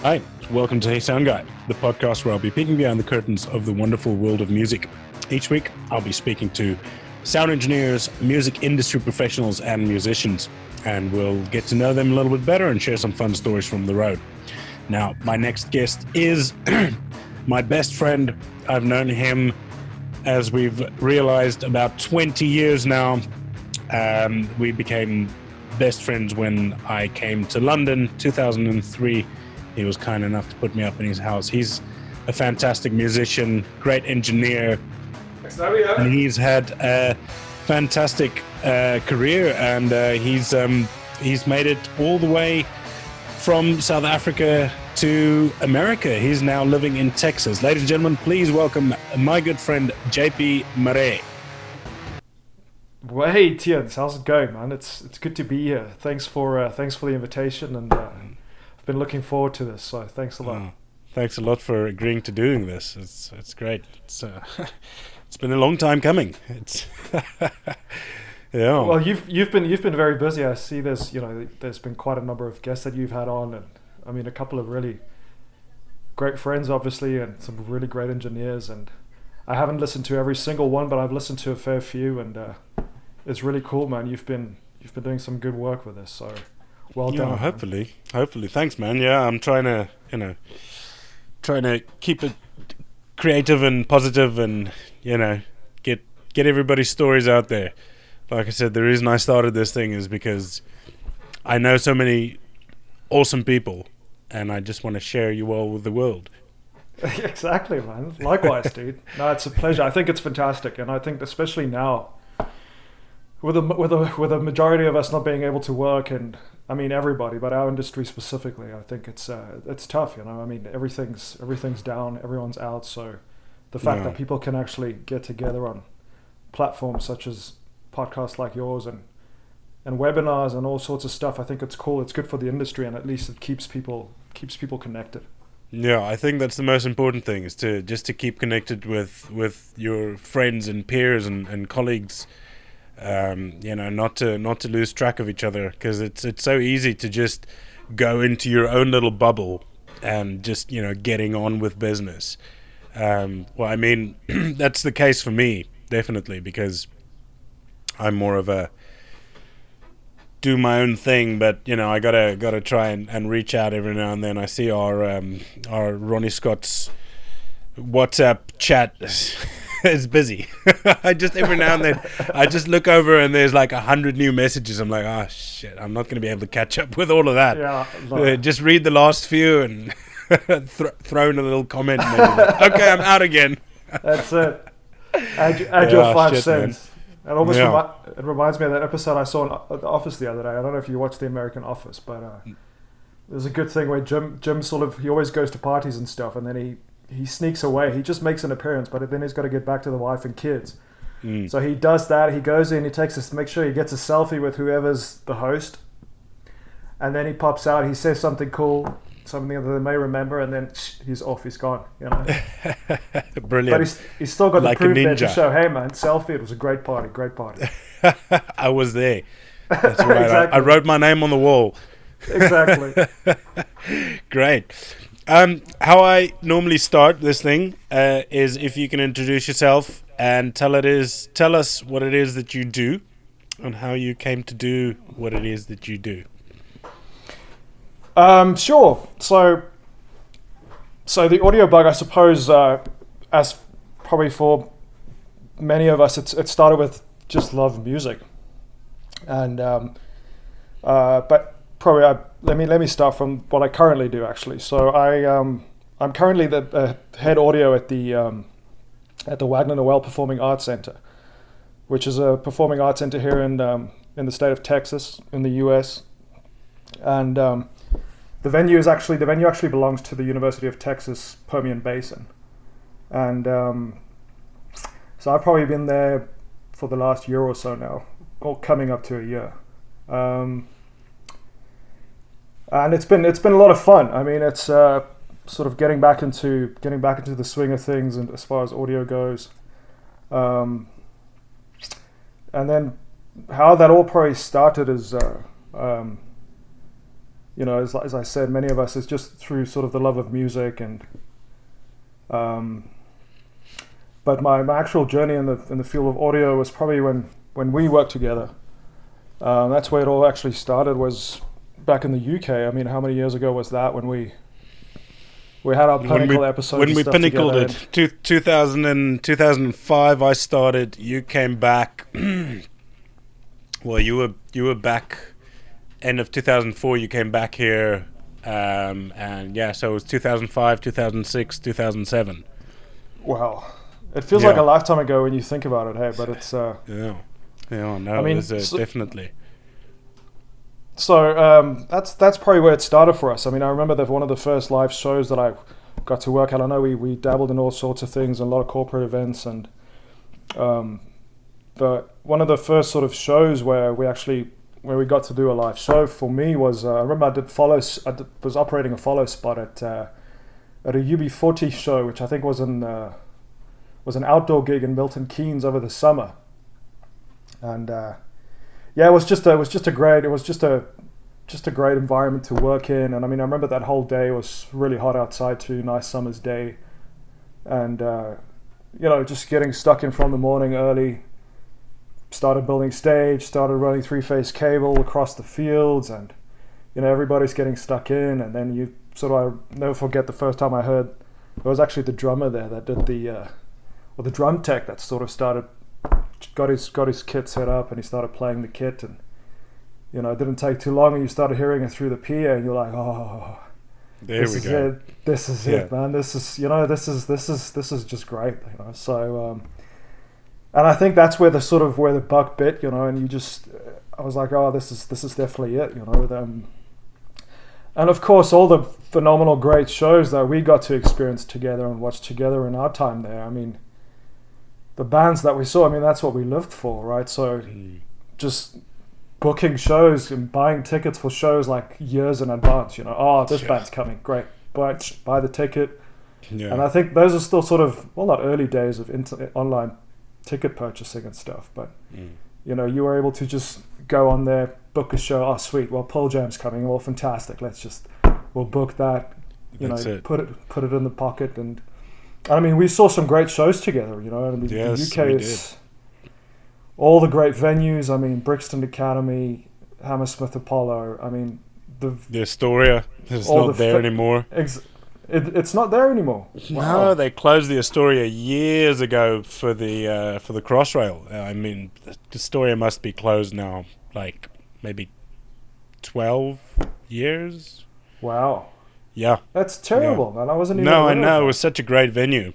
Hi, welcome to Hey Sound Guy, the podcast where I'll be peeking behind the curtains of the wonderful world of music. Each week, I'll be speaking to sound engineers, music industry professionals, and musicians, and we'll get to know them a little bit better and share some fun stories from the road. Now, my next guest is my best friend. I've known him, as we've realized, about 20 years now. We became best friends when I came to London, 2003. He was kind enough to put me up in his house. He's a fantastic musician, great engineer, and he's had a fantastic career, and he's made it all the way from South Africa to America. He's now living in Texas. Ladies and gentlemen, please welcome my good friend JP Mare. Well, hey Tians, how's it going, man? It's good to be here. Thanks for the invitation, and I've been looking forward to this. So thanks a lot. Thanks a lot for agreeing to doing this. It's great. It's been a long time coming. It's yeah. Well, you've been very busy. I see there's been quite a number of guests that you've had on, and I mean a couple of really great friends, obviously, and some really great engineers. And I haven't listened to every single one, but I've listened to a fair few, and it's really cool, man. You've been doing some good work with this, so well done. Hopefully, thanks, man. Yeah, I'm trying to keep it creative and positive, and get everybody's stories out there. Like I said, the reason I started this thing is because I know so many awesome people, and I just want to share you all with the world. Exactly, man. Likewise, dude. No, it's a pleasure. I think it's fantastic, and I think especially now, with a majority of us not being able to work, and I mean everybody, but our industry specifically, I think it's tough. I mean everything's down, everyone's out. So the fact that people can actually get together on platforms such as podcasts like yours and webinars and all sorts of stuff, I think it's cool. It's good for the industry, and at least it keeps people connected. Yeah, I think that's the most important thing, is to keep connected with your friends and peers and colleagues. Not to lose track of each other, because it's so easy to just go into your own little bubble and just getting on with business. Well, I mean that's the case for me, definitely, because I'm more of a do my own thing, but I gotta try and reach out every now and then. I see our Ronnie Scott's WhatsApp chat is busy. I just every now and then I just look over and there's like 100 new messages. I'm like, oh shit, I'm not going to be able to catch up with all of that. Just read the last few and throw in a little comment. Maybe. Okay, I'm out again. That's it. Add your 5 cents. It almost it reminds me of that episode I saw in The Office the other day. I don't know if you watched The American Office, but there's a good thing where Jim he always goes to parties and stuff, and then he sneaks away. He just makes an appearance, but then he's got to get back to the wife and kids. So he does that. He goes in, he make sure he gets a selfie with whoever's the host, and then he pops out. He says something cool, something that they may remember, and then he's off. He's gone. Brilliant. But he's still got like the proof there to show, hey man, selfie. It was a great party. I was there. That's right. Exactly. I wrote my name on the wall. Exactly. Great. How I normally start this thing is if you can introduce yourself and tell us what it is that you do and how you came to do what it is that you do. Sure. So the audio bug, I suppose, as probably for many of us, it started with just love of music, and but probably let me start from what I currently do, actually. So I'm currently the head audio at the Wagner Noel Performing Arts Centre, which is a performing arts center here in the state of Texas in the US, and the venue actually belongs to the University of Texas Permian Basin, and so I've probably been there for the last year or so now, or coming up to a year. And it's been a lot of fun. I mean, it's sort of getting back into the swing of things, and as far as audio goes, and then how that all probably started is you know, as I said, many of us is just through sort of the love of music and. But my actual journey in the field of audio was probably when we worked together. That's where it all actually started, was back in the UK. I mean, how many years ago was that when we had our Pinnacle episode? When we Pinnacled it, 2005 I started, you came back. Well, you were back end of 2004, you came back here, and yeah, so it was 2005, 2006, 2007. Wow. It feels like a lifetime ago when you think about it, hey, but it's... no, I mean, definitely. So that's probably where it started for us. I mean, I remember that one of the first live shows that I got to work at, I know we dabbled in all sorts of things, and a lot of corporate events, and but one of the first sort of shows where we got to do a live show for me was, I remember I was operating a follow spot at a UB40 show, which I think was an outdoor gig in Milton Keynes over the summer, and it was just a great environment to work in. And I mean, I remember that whole day was really hot outside too, nice summer's day, and just getting stuck in from the morning early. Started building stage, started running 3-phase cable across the fields, and everybody's getting stuck in. And then I'll never forget the first time I heard, it was actually the drummer there that did the drum tech that sort of got his kit set up, and he started playing the kit, and it didn't take too long, and you started hearing it through the PA, and you're like, oh, this is it, man. This is just great, So, and I think that's where the buck bit, and I was like, oh, this is definitely it, and of course, all the phenomenal, great shows that we got to experience together and watch together in our time there. I mean, the bands that we saw, I mean, that's what we lived for, right? So just booking shows and buying tickets for shows like years in advance, this band's coming, great, buy the ticket. Yeah. And I think those are still sort of, well, not early days of online ticket purchasing and stuff, but you were able to just go on there, book a show. Oh, sweet. Well, Pearl Jam's coming. Well, fantastic. We'll book that. Put it in the pocket. And I mean, we saw some great shows together. And the UK is all the great venues. I mean, Brixton Academy, Hammersmith Apollo. I mean, the Astoria is not there anymore. It's not there anymore. Wow. No, they closed the Astoria years ago for the Crossrail. I mean, the Astoria must be closed now, like maybe 12 years. Wow. Yeah. That's terrible, man. I wasn't even. No, I know. It was such a great venue.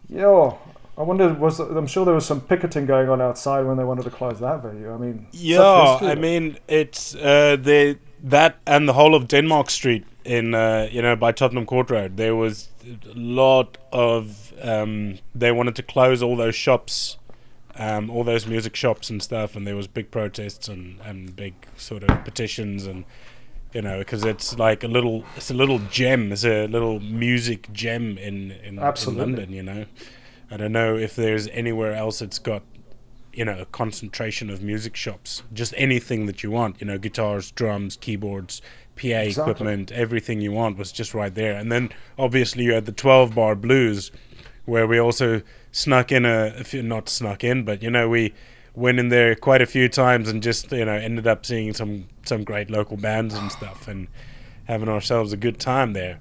Yeah. I wonder. I'm sure there was some picketing going on outside when they wanted to close that venue. I mean. Yeah. I mean, it's that and the whole of Denmark Street in by Tottenham Court Road. There was a lot of they wanted to close all those shops, all those music shops and stuff, and there was big protests and big sort of petitions, and because it's like a little gem, it's a little music gem in London. I don't know if there's anywhere else it's got a concentration of music shops, just anything that you want, guitars, drums, keyboards, PA equipment, everything you want was just right there. And then obviously you had the 12 Bar Blues, where we also snuck in not snuck in, but we went in there quite a few times and just ended up seeing some great local bands and stuff and having ourselves a good time there.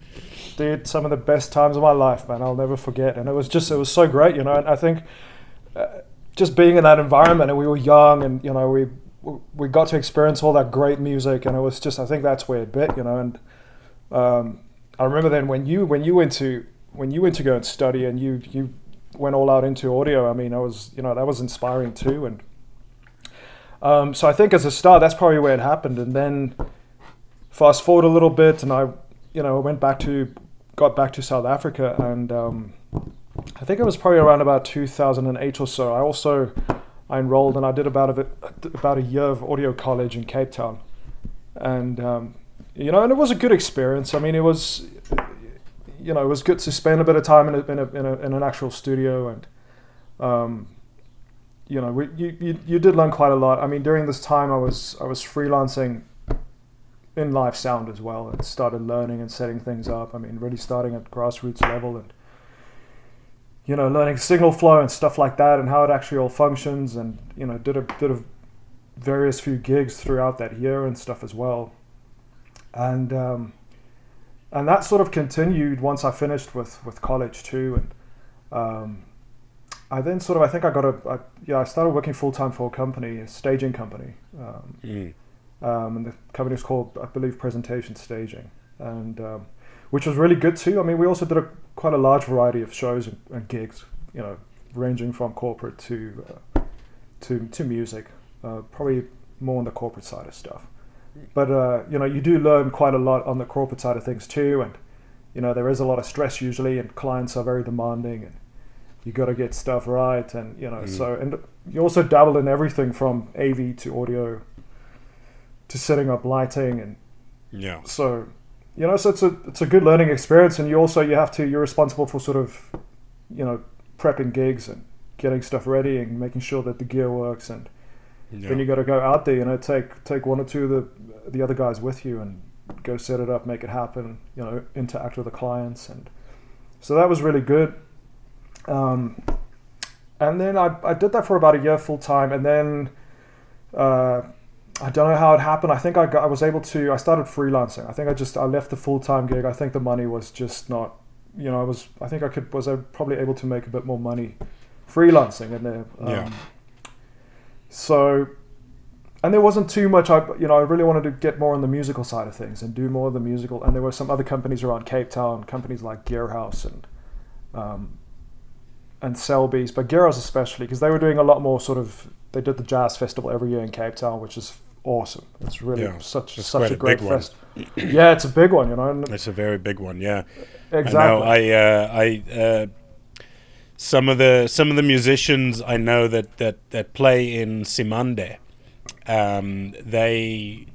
Dude, some of the best times of my life, man. I'll never forget. And it was so great, and I think just being in that environment, and we were young, and we got to experience all that great music, and it was just, I think that's where it bit, and I remember then when you went to go and study, and you went all out into audio. I mean, that was inspiring too, and so I think as a start, that's probably where it happened. And then fast forward a little bit, and I got back to South Africa, and I think it was probably around about 2008 or so. I enrolled, and I did about a year of audio college in Cape Town, and and it was a good experience. I mean, it was good to spend a bit of time in an actual studio, and you did learn quite a lot. I mean, during this time, I was freelancing in live sound as well, and started learning and setting things up. I mean, really starting at grassroots level, and learning signal flow and stuff like that, and how it actually all functions, and did a various few gigs throughout that year and stuff as well, and that sort of continued once I finished with college too, and I then sort of I started working full time for a staging company, and the company was called, I believe, Presentation Staging, and which was really good too. I mean, we also did quite a large variety of shows and gigs, ranging from corporate to music, probably more on the corporate side of stuff. But you do learn quite a lot on the corporate side of things too, and there is a lot of stress usually, and clients are very demanding, and you got to get stuff right, and and you also dabble in everything from AV to audio to setting up lighting, and so it's a good learning experience, and you're responsible for sort of prepping gigs and getting stuff ready and making sure that the gear works, and then you got to go out there, take one or two of the other guys with you and go set it up, make it happen, interact with the clients, and so that was really good. And then I did that for about a year full time, and then I don't know how it happened. I think I started freelancing. I think I left the full time gig. I think the money was just not, I was probably able to make a bit more money freelancing in there. So, and there wasn't too much. I really wanted to get more on the musical side of things and do more of the musical. And there were some other companies around Cape Town, companies like Gearhouse and Selby's, but Gearhouse especially, because they were doing a lot more they did the jazz festival every year in Cape Town, which is awesome. It's really such a great fest. Yeah, it's a big one, It's a very big one, yeah. Exactly. I some of the musicians I know that play in Simande, they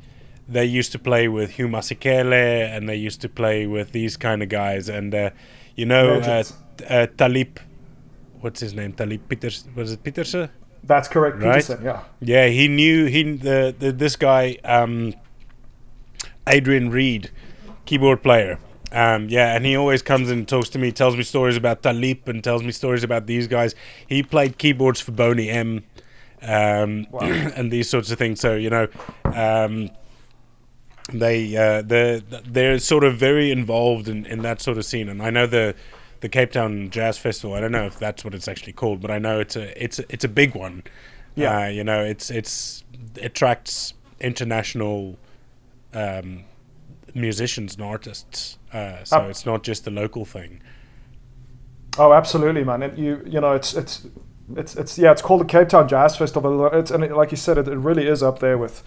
used to play with Hugh Masekele, and they used to play with these kind of guys, and Talib, what's his name? Talib Peters, was it Petersen? That's correct, right? Petersen, yeah. Yeah, he knew this guy, Adrian Reed, keyboard player. And he always comes and talks to me, tells me stories about Talib, and tells me stories about these guys. He played keyboards for Boney M, and these sorts of things. So they're sort of very involved in that sort of scene. And I know the Cape Town Jazz Festival. I don't know if that's what it's actually called, but I know it's a big one. Yeah, it attracts international musicians and artists. So it's not just a local thing. Oh, absolutely, man. It's called the Cape Town Jazz Festival. Like you said, it really is up there with,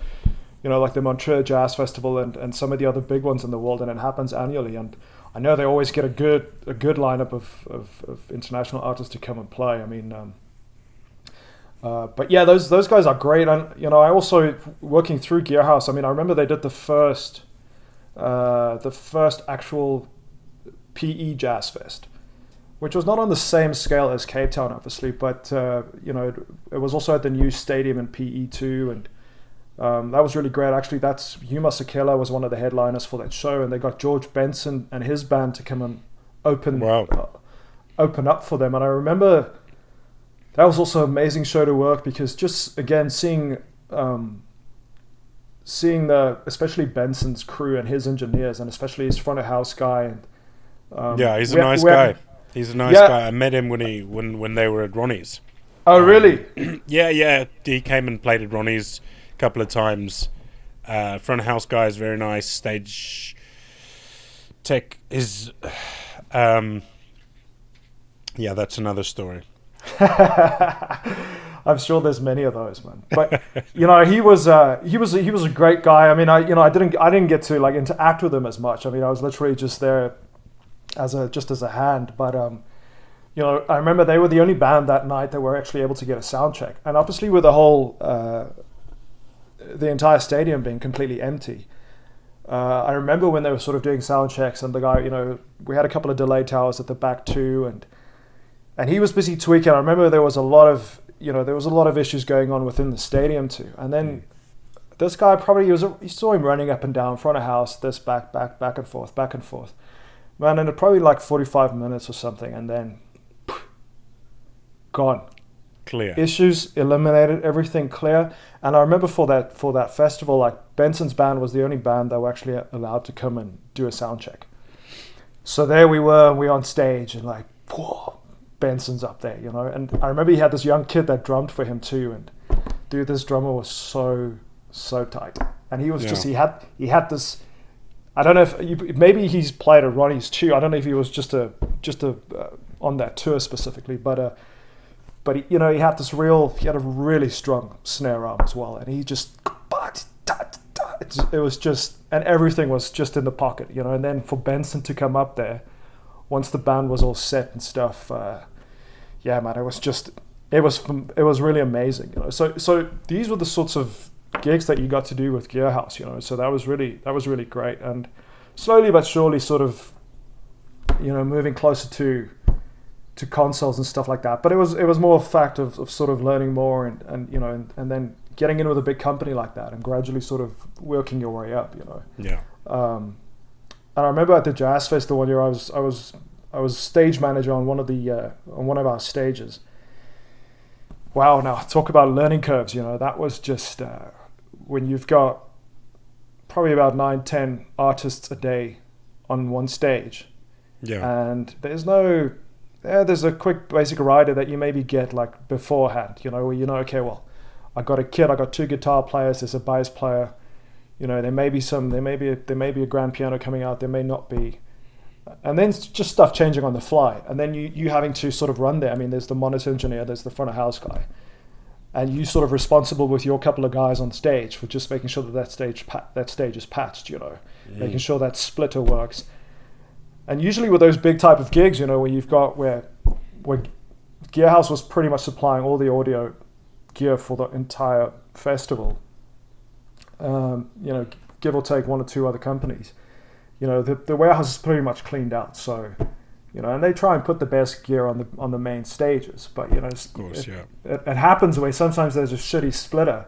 like the Montreux Jazz Festival and some of the other big ones in the world, and it happens annually. And I know they always get a good lineup of international artists to come and play. I mean, but yeah, those guys are great. And I also, working through Gearhouse, I mean, I remember they did the first actual PE Jazz Fest, which was not on the same scale as Cape Town, obviously, but it was also at the new stadium in PE too, and that was really great. Actually, that's Hugh Masekela was one of the headliners for that show, and they got George Benson and his band to come and open up for them. And I remember that was also an amazing show to work, because just again seeing especially Benson's crew and his engineers, and especially his front of house guy. And he's a nice guy. He's a nice guy. I met him when they were at Ronnie's. Oh, really? Yeah. He came and played at Ronnie's a couple of times. Front of house guy is very nice. Stage tech is, that's another story. I'm sure there's many of those, man. But he was a great guy. I mean, I didn't get to interact with him as much. I mean, I was literally just there as a hand. But I remember they were the only band that night that were actually able to get a sound check. And obviously, with the whole the entire stadium being completely empty, I remember when they were sort of doing sound checks, and the guy, we had a couple of delay towers at the back too, and he was busy tweaking. I remember there was a lot of issues going on within the stadium too. And then this guy probably, you saw him running up and down front of house, this back and forth, man, and it probably like 45 minutes or something, and then gone. Clear. Issues eliminated, everything clear. And I remember for that festival, like Benson's band was the only band that were actually allowed to come and do a sound check. So there we were on stage, and like, whoa, Benson's up there, you know. And I remember he had this young kid that drummed for him too, and dude, this drummer was so tight, and he was just he had this. I don't know if maybe he's played at Ronnie's too. I don't know if he was just on that tour specifically, but he, you know, he had a really strong snare arm as well, and he just it was just, and everything was just in the pocket, you know. And then for Benson to come up there once the band was all set and stuff, yeah, man, it was really amazing, you know. So these were the sorts of gigs that you got to do with Gearhouse, you know. So that was really great, and slowly but surely, sort of, you know, moving closer to consoles and stuff like that. But it was more a fact of sort of learning more and you know, and then getting in with a big company like that and gradually sort of working your way up, you know. Yeah. And I remember at the Jazz Festival one year, I was stage manager on one of our stages. Wow, now talk about learning curves, you know. That was just when you've got probably about 9-10 artists a day on one stage. Yeah. And there's a quick basic rider that you maybe get like beforehand, you know, where you know, okay, well, I got a kit, I got 2 guitar players, there's a bass player, you know, there may be a grand piano coming out, there may not be, and then it's just stuff changing on the fly, and then you having to sort of run there. I mean, there's the monitor engineer, there's the front of house guy, and you sort of responsible with your couple of guys on stage for just making sure that stage is patched, you know, making sure that splitter works. And usually with those big type of gigs, you know, where you've got where Gearhouse was pretty much supplying all the audio gear for the entire festival, you know, give or take 1 or 2 other companies, you know, the warehouse is pretty much cleaned out. So, you know, and they try and put the best gear on the main stages, but you know, of course, it happens where sometimes there's a shitty splitter,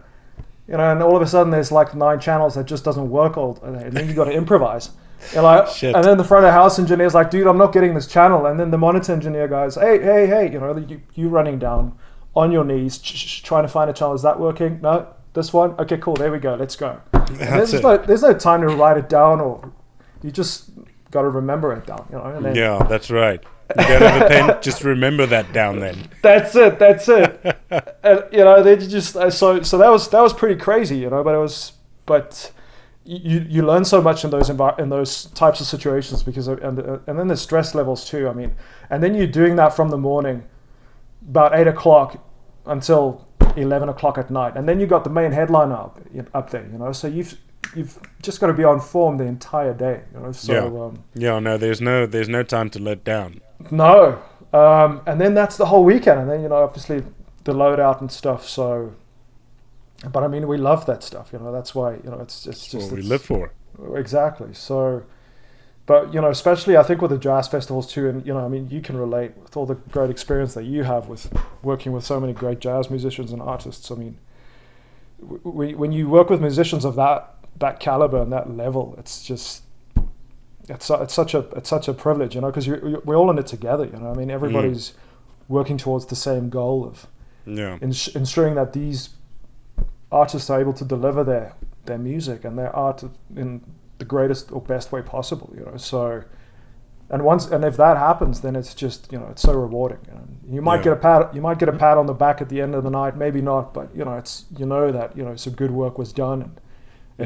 you know, and all of a sudden there's like 9 channels that just doesn't work and then you got to improvise. You're like, shit. And then the front of house engineer's like, dude, I'm not getting this channel. And then the monitor engineer goes, hey, you know, you running down on your knees, trying to find a channel. Is that working? No, this one? Okay, cool. There we go. Let's go. There's no time to write it down, or you just got to remember it down, you know. And then, yeah, that's right. You don't have a pen, just remember that down then. That's it. And, you know, they just so that was pretty crazy, you know. But you learn so much in those types of situations because and then the stress levels too. I mean, and then you're doing that from the morning, about 8 o'clock until 11 o'clock at night, and then you got the main headliner up there, you know. So you've just got to be on form the entire day, you know. So no, there's no time to let down. No, and then that's the whole weekend, and then, you know, obviously the loadout and stuff. So, but I mean, we love that stuff, you know. That's why, you know, it's just what we live for. Exactly. So, but, you know, especially I think with the jazz festivals too, and, you know, I mean, you can relate with all the great experience that you have with working with so many great jazz musicians and artists. I mean, when you work with musicians of that caliber and that level, it's just it's such a privilege, you know, because we're all in it together, you know. I mean, everybody's working towards the same goal of ensuring that these artists are able to deliver their music and their art in the greatest or best way possible, you know. So, and if that happens, then it's just, you know, it's so rewarding. You know? You might get a pat on the back at the end of the night, maybe not, but, you know, it's, you know, that, you know, some good work was done and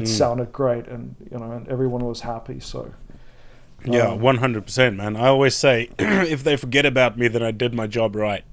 it sounded great, and, you know, and everyone was happy. So. 100%, man. I always say, if they forget about me, then I did my job right.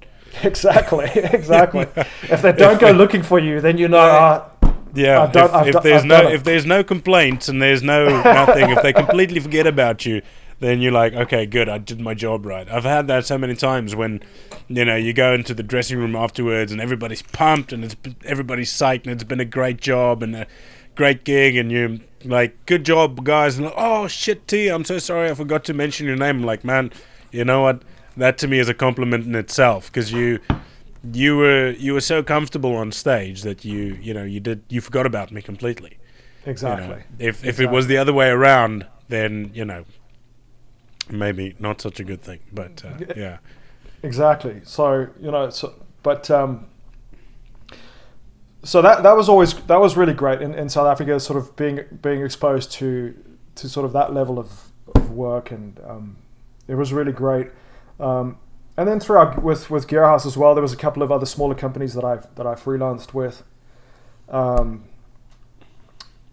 Exactly. If they don't go looking for you, then you know. If there's no complaints and there's nothing, if they completely forget about you, then you're like, okay, good, I did my job right. I've had that so many times when, you know, you go into the dressing room afterwards and everybody's pumped and everybody's psyched and it's been a great job and a great gig, and you're like, good job, guys, and like, oh shit, T, I'm so sorry, I forgot to mention your name. I'm like, man, you know what? That to me is a compliment in itself, because you you were so comfortable on stage that you forgot about me completely. Exactly. If it was the other way around, then maybe not such a good thing. But yeah. Exactly. So so that was really great in South Africa, sort of being exposed to sort of that level of work, and it was really great. And then throughout with Gearhouse as well, there was a couple of other smaller companies that I freelanced with,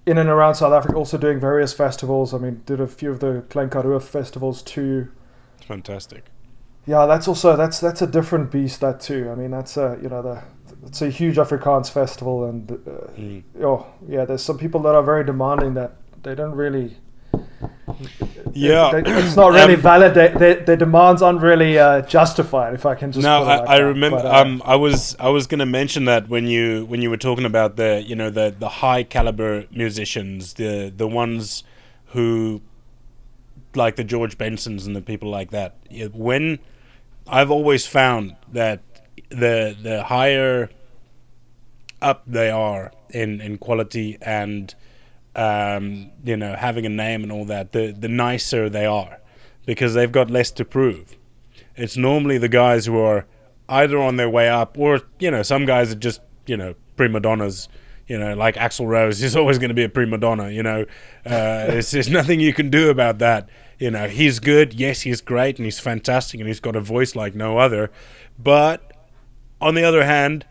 in and around South Africa, also doing various festivals. I mean, did a few of the Qatari festivals too. Fantastic. Yeah, that's a different beast, that too. I mean, that's it's a huge Afrikaans festival, and there's some people that are very demanding that they don't really. Yeah, it's not really valid. Their demands aren't really justified. If I can just. No, I that. remember. But, I was going to mention that when you were talking about the high caliber musicians, the ones who, like the George Bensons and the people like that. When I've always found that the higher up they are in quality and having a name and all that, the nicer they are, because they've got less to prove. It's normally the guys who are either on their way up, or some guys are just prima donnas. Like Axl Rose, he's always going to be a prima donna. There's nothing you can do about that. He's good, yes, he's great, and he's fantastic, and he's got a voice like no other. But on the other hand,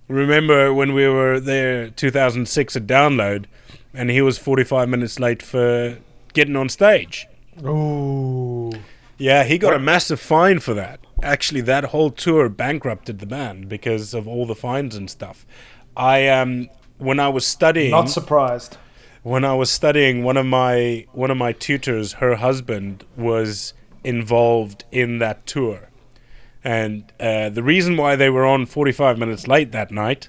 remember when we were there 2006 at Download, and he was 45 minutes late for getting on stage. Oh. Yeah, he got a massive fine for that. Actually, that whole tour bankrupted the band because of all the fines and stuff. When I was studying... Not surprised. When I was studying, one of my tutors, her husband, was involved in that tour. And the reason why they were on 45 minutes late that night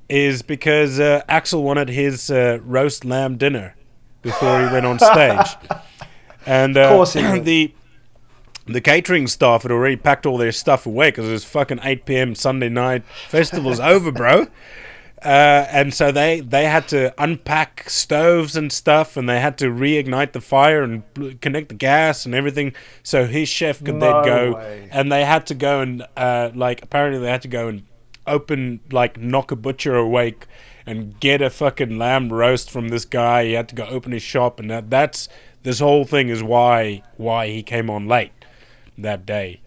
is because Axl wanted his roast lamb dinner before he went on stage. And of course he did. The catering staff had already packed all their stuff away because it was fucking 8 p.m. Sunday night. Festival's over, bro. And so they had to unpack stoves and stuff, and they had to reignite the fire and connect the gas and everything so his chef could then go. Way. And they had to go and apparently they had to go and knock a butcher awake and get a fucking lamb roast from this guy. He had to go open his shop, and that's this whole thing is why he came on late that day.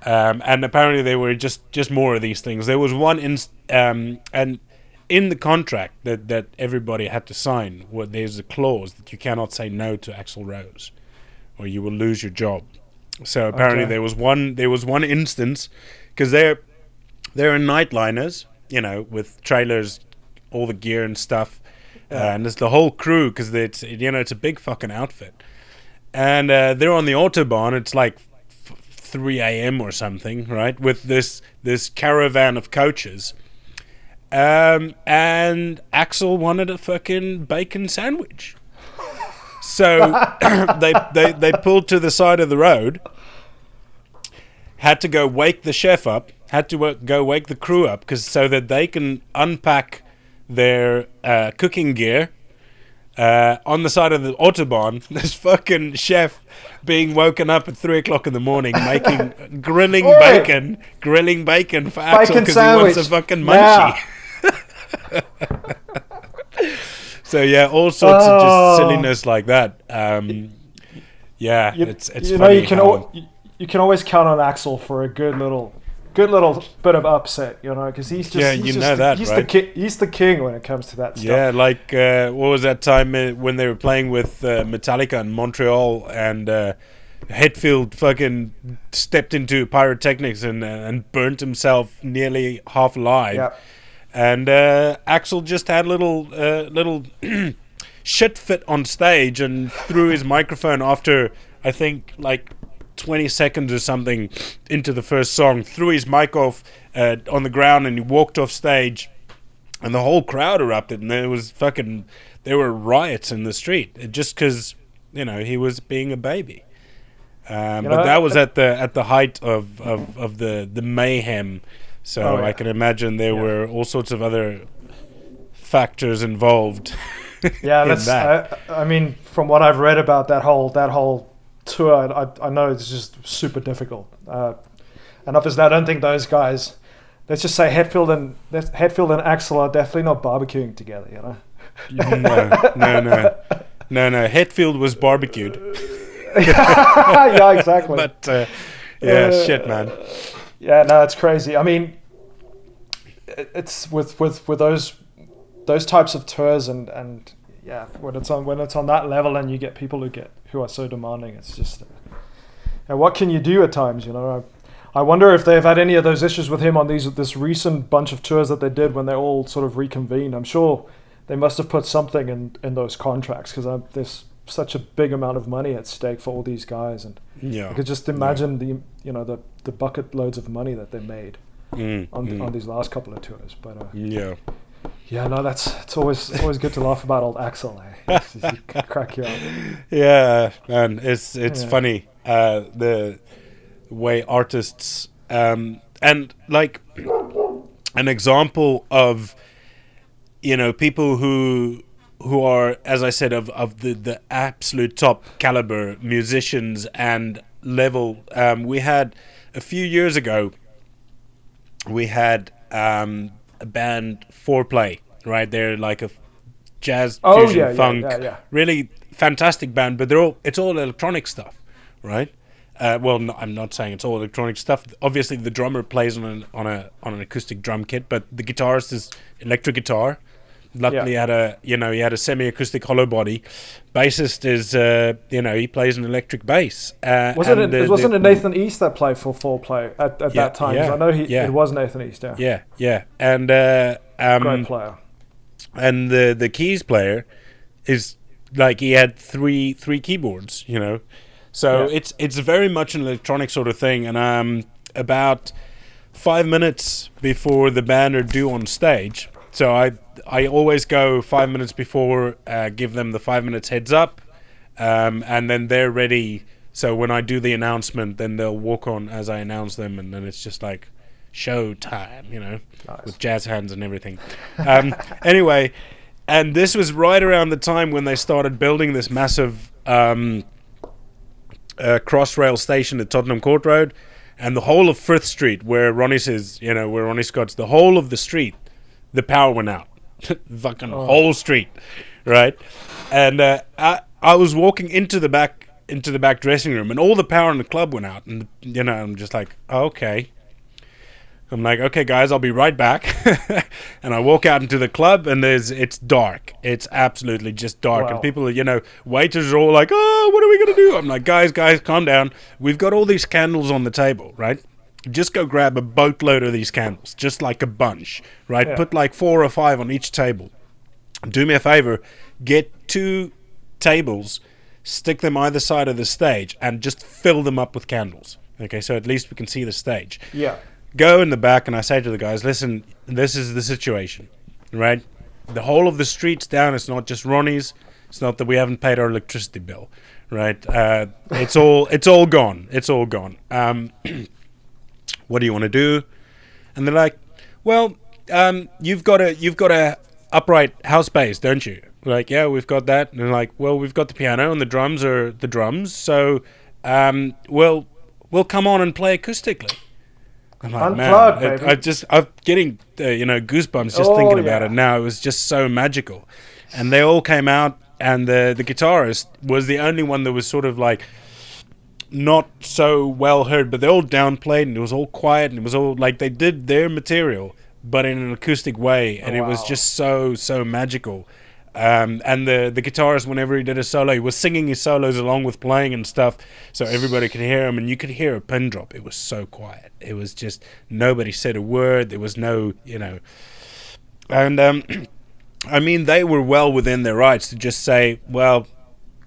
And apparently there were just more of these things. There was one and in the contract that everybody had to sign, there's a clause that you cannot say no to Axl Rose, or you will lose your job. So apparently there was one instance, because they're nightliners, with trailers, all the gear and stuff, and there's the whole crew, because it's a big fucking outfit, and they're on the autobahn. It's like 3 a.m. or something, right? With this caravan of coaches, and Axl wanted a fucking bacon sandwich, so they pulled to the side of the road. Had to go wake the chef up. Had to go wake the crew up, so that they can unpack their cooking gear. On the side of the autobahn, this fucking chef being woken up at 3 o'clock in the morning, making grilling bacon for Axl because he wants a fucking munchie. So yeah, all sorts of just silliness like that. It's funny. You can always count on Axl for a good little bit of upset, because he's the king when it comes to that stuff. Yeah, like what was that time when they were playing with Metallica in Montreal, and Hetfield fucking stepped into pyrotechnics and burnt himself nearly half alive. Yeah. And Axl just had a little shit fit on stage and threw his microphone after, I think, like 20 seconds or something into the first song, threw his mic off on the ground, and he walked off stage, and the whole crowd erupted, and there were riots in the street just because he was being a baby. But that was at the height of the mayhem. So I can imagine there were all sorts of other factors involved. Yeah, I mean, from what I've read about that whole tour, I know it's just super difficult. And obviously, I don't think those guys. Let's just say Hetfield and Axel are definitely not barbecuing together. You know. No. Hetfield was barbecued. Yeah, exactly. But shit, man. Yeah, no, it's crazy. I mean, it's with those types of tours and yeah, when it's on that level and you get people who are so demanding, it's just and what can you do at times, you know? I wonder if they've had any of those issues with him on this recent bunch of tours that they did when they all sort of reconvened. I'm sure they must have put something in those contracts, because there's such a big amount of money at stake for all these guys, and I could just imagine the bucket loads of money that they made on these last couple of tours. But no, it's always good to laugh about old Axel. Crack you up. Yeah, man, it's funny the way artists and like an example of people who are, as I said, of the absolute top caliber musicians and level. We had a few years ago, we had a band Foreplay, right? They're like a jazz fusion funk, really fantastic band, but it's all electronic stuff, right? Well, I'm not saying it's all electronic stuff. Obviously, the drummer plays on an acoustic drum kit, but the guitarist is electric guitar. Luckily, he had a semi-acoustic hollow body. Bassist is he plays an electric bass. Wasn't it Nathan East that played for Foreplay at that time? Yeah, I know it was Nathan East. Yeah. And great player. And the keys player is like, he had three keyboards. So it's very much an electronic sort of thing. And about 5 minutes before the band are due on stage, so I always go 5 minutes before, give them the 5 minutes heads up, and then they're ready. So when I do the announcement, then they'll walk on as I announce them, and then it's just like show time, nice. With jazz hands and everything. Anyway, and this was right around the time when they started building this massive Crossrail station at Tottenham Court Road, and the whole of Frith Street, where Ronnie says, where Ronnie Scott's, the whole of the street, the power went out. Fucking whole street, right? And I was walking into the back dressing room, and all the power in the club went out, and I'm just like, okay. I'm like, okay, guys, I'll be right back. And I walk out into the club, and it's dark. It's absolutely just dark. Wow. And people are, waiters are all like, oh, what are we going to do? I'm like, guys, calm down. We've got all these candles on the table, right? Just go grab a boatload of these candles, just like a bunch, right? Yeah. Put like 4 or 5 on each table. Do me a favor, get 2 tables, stick them either side of the stage, and just fill them up with candles. Okay, so at least we can see the stage. Yeah. Go in the back, and I say to the guys, listen, this is the situation, right? The whole of the street's down. It's not just Ronnie's. It's not that we haven't paid our electricity bill, right? It's all gone. It's all gone. What do you want to do? And they're like, well, you've got a upright house bass, don't you? We're like, yeah, we've got that. And they're like, well, we've got the piano, and the drums are the drums. So, we'll come on and play acoustically. I'm like, unplugged, man, I'm getting goosebumps just thinking about it now. It was just so magical. And they all came out, and the guitarist was the only one that was sort of like not so well heard, but they all downplayed, and it was all quiet, and it was all like they did their material, but in an acoustic way, and it was just so magical. And the guitarist, whenever he did a solo, he was singing his solos along with playing and stuff, so everybody could hear him, and you could hear a pin drop. It was so quiet. It was just, nobody said a word. There was no, and I mean, they were well within their rights to just say, well,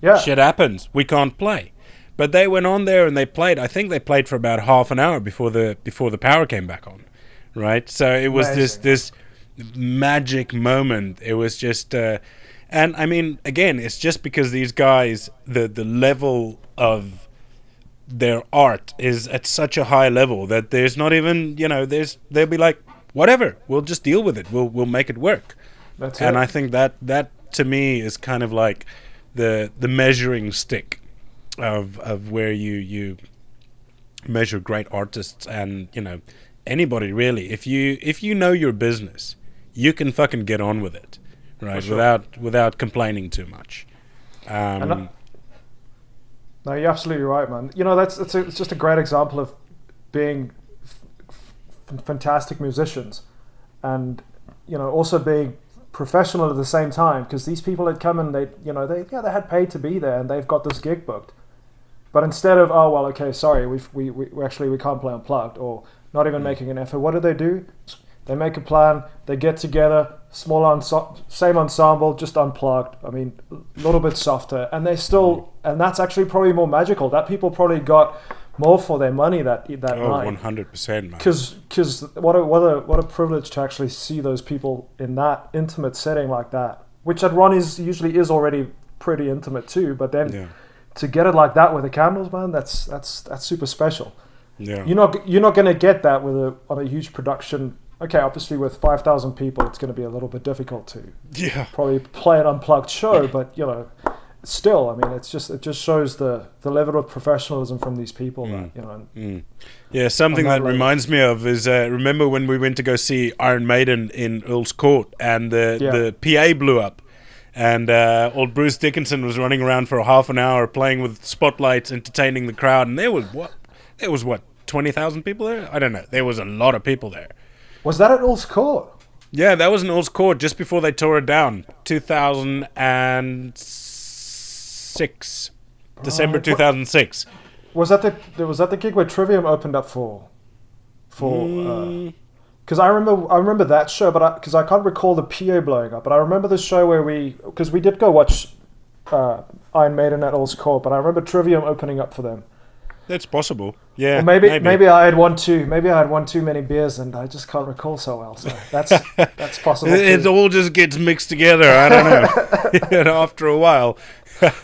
shit happens, we can't play. But they went on there and they played. I think they played for about half an hour before the power came back on, right? So it was this magic moment. It was just, and I mean, again, it's just because these guys, the level of their art is at such a high level that there's not even, they'll be like, whatever, we'll just deal with it. We'll make it work. That's and it. I think that to me is kind of like the measuring stick of where you measure great artists and, anybody really. If you know your business, you can fucking get on with it, right? Sure. Without complaining too much. No, you're absolutely right, man. It's just a great example of being fantastic musicians, and also being professional at the same time. Because these people had come and they had paid to be there, and they've got this gig booked. But instead of sorry, we can't play unplugged, or not even making an effort, what do? They make a plan. They get together, same ensemble, just unplugged. I mean, a little bit softer, and they still, and that's actually probably more magical. That people probably got more for their money that night. 100%, man. Because what a privilege to actually see those people in that intimate setting like that, which at Ronnie's usually is already pretty intimate too. But then to get it like that with the candles, man, that's super special. Yeah, you're not gonna get that on a huge production. Okay, obviously with 5,000 people, it's going to be a little bit difficult to probably play an unplugged show, but still, I mean, it just shows the level of professionalism from these people. Yeah, something that reminds me of is remember when we went to go see Iron Maiden in Earl's Court, and the PA blew up, and old Bruce Dickinson was running around for a half an hour playing with spotlights, entertaining the crowd, and there was 20,000 people there. I don't know. There was a lot of people there. Was that at Earl's Court? Yeah, that was in Earl's Court just before they tore it down. 2006. December 2006. Was that the gig where Trivium opened up for? Because I remember that show, but because I can't recall the PA blowing up. But I remember the show where because we did go watch Iron Maiden at Earl's Court, but I remember Trivium opening up for them. That's possible. Yeah. Or maybe I had one too many beers and I just can't recall so well. So that's possible. It all just gets mixed together. I don't know. After a while. That's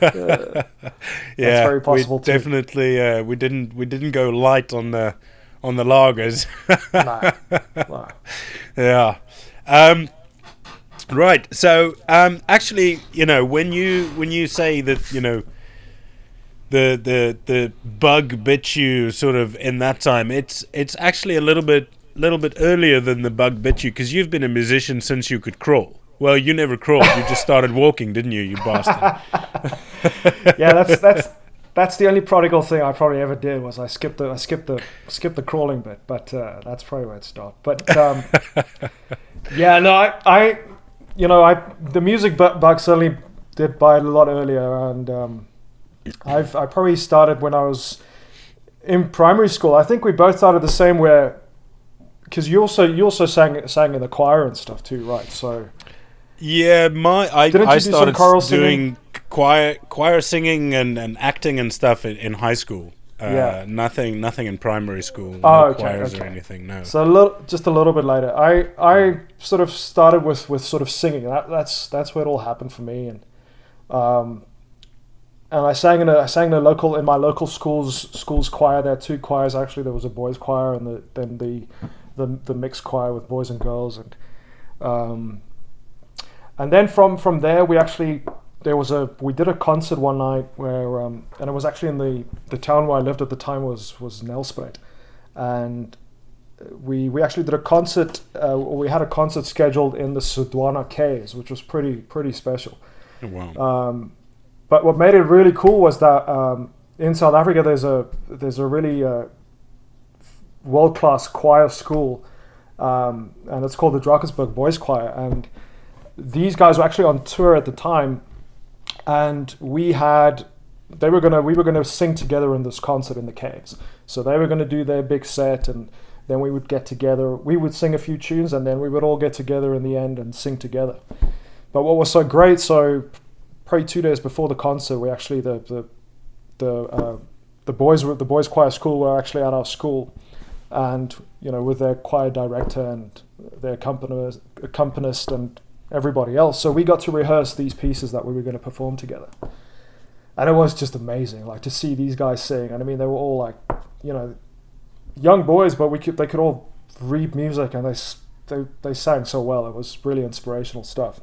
very possible too. Definitely we didn't go light on the lagers. Nah. Yeah. Right. So actually, when you say that, the bug bit you sort of in that time, it's actually a little bit earlier than the bug bit you, because you've been a musician since you could crawl. Well, you never crawled, you just started walking, didn't you bastard? Yeah, that's the only prodigal thing I probably ever did, was I skipped the crawling bit, but that's probably where it stopped. But yeah, no, I the music bug certainly did bite a lot earlier, and I probably started when I was in primary school. I think we both started the same, because you also sang in the choir and stuff too, right? So yeah, I started doing choir singing and acting and stuff in high school. Nothing in primary school. No choirs or anything. No. So just a little bit later, I sort of started with sort of singing. That's where it all happened for me, and I sang in my local school's choir. There are two choirs actually. There was a boys' choir and then the mixed choir with boys and girls, and then from there we did a concert one night where and it was actually in the town where I lived at the time was Nelspruit, and we actually did a concert. We had a concert scheduled in the Sudwana Caves, which was pretty special. Oh, wow. But what made it really cool was that in South Africa there's a really world-class choir school, and it's called the Drakensberg Boys Choir, and these guys were actually on tour at the time, and we were gonna sing together in this concert in the caves. So they were gonna do their big set, and then we would get together. We would sing a few tunes, and then we would all get together in the end and sing together. But what was so great, probably 2 days before the concert, we actually the boys choir school were actually at our school, and with their choir director and their accompanist and everybody else. So we got to rehearse these pieces that we were going to perform together, And it was just amazing, like to see these guys sing. And I mean, they were all like, you know, young boys, but they could all read music, and they sang so well. It was really inspirational stuff.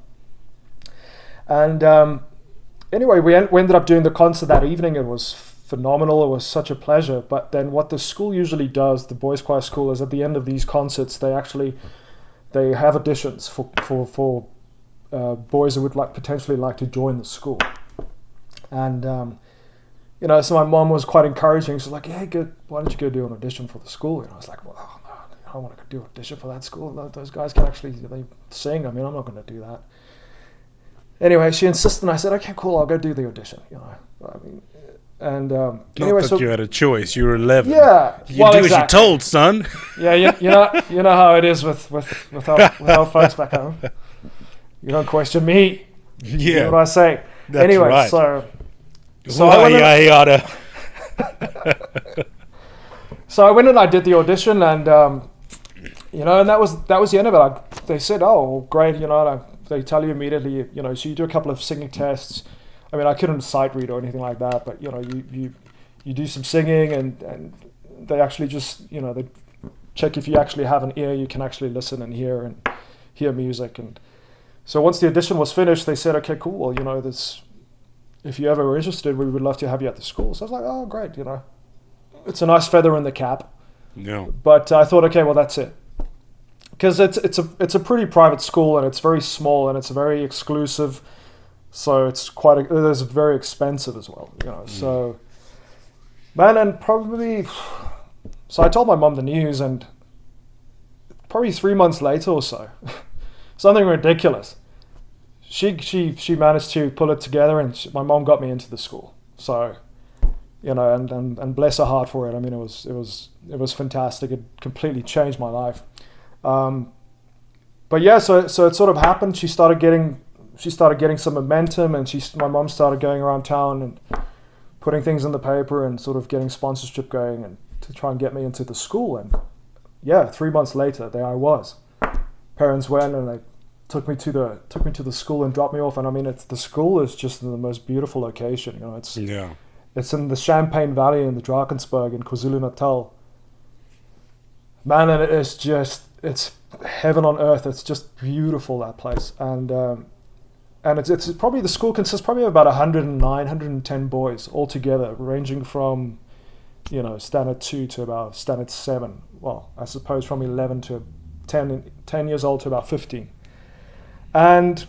And anyway, we ended up doing the concert that evening. It was phenomenal. It was such a pleasure. But then what the school usually does, the boys' choir school, is at the end of these concerts, they have auditions for boys who would potentially like to join the school. And you know, so my mom was quite encouraging. She's like, "Hey, good. Why don't you go do an audition for the school?" And I was like, "Well, no, I don't want to do an audition for that school. Those guys can actually they sing. I mean, I'm not going to do that." Anyway, she insisted, and I said, "Okay, cool. I'll go do the audition." You know, I mean, and anyway, so you had a choice. You were 11. Yeah, you do as you're told, son. Yeah, you know how it is with our folks back home. You don't question me. Yeah, you know what I say. That's anyway, right. so I went and I did the audition, and you know, and that was the end of it. They said, "Oh, well, great," you know. They tell you immediately, you know. So you do a couple of singing tests. I mean, I couldn't sight read or anything like that, but you know, you do some singing, and they actually just, you know, they check if you actually have an ear, you can actually listen and hear music. And so once the audition was finished, they said, "Okay, cool. Well, you know, if you ever were interested, we would love to have you at the school." So I was like, "Oh, great," you know. It's a nice feather in the cap. Yeah. But I thought, okay, well, that's it. Because it's a pretty private school, and it's very small, and it's very exclusive. So it's it's very expensive as well, you know. So, man, and probably, so I told my mom the news, and probably 3 months later or so, something ridiculous. She managed to pull it together, and my mom got me into the school. So, you know, and bless her heart for it. I mean, it was fantastic. It completely changed my life. But yeah, so it sort of happened. She started getting some momentum, and my mom started going around town and putting things in the paper and sort of getting sponsorship going, and to try and get me into the school. And yeah, 3 months later, there I was. Parents went and they took me to the school and dropped me off. And I mean, the school is just in the most beautiful location. You know, it's in the Champagne Valley in the Drakensberg in KwaZulu-Natal. Man, and it's heaven on earth. It's just beautiful, that place. And it's probably, the school consists probably of about 109, 110 boys all together, ranging from, you know, standard 2 to about standard 7. Well, I suppose from 11 to 10 years old to about 15. And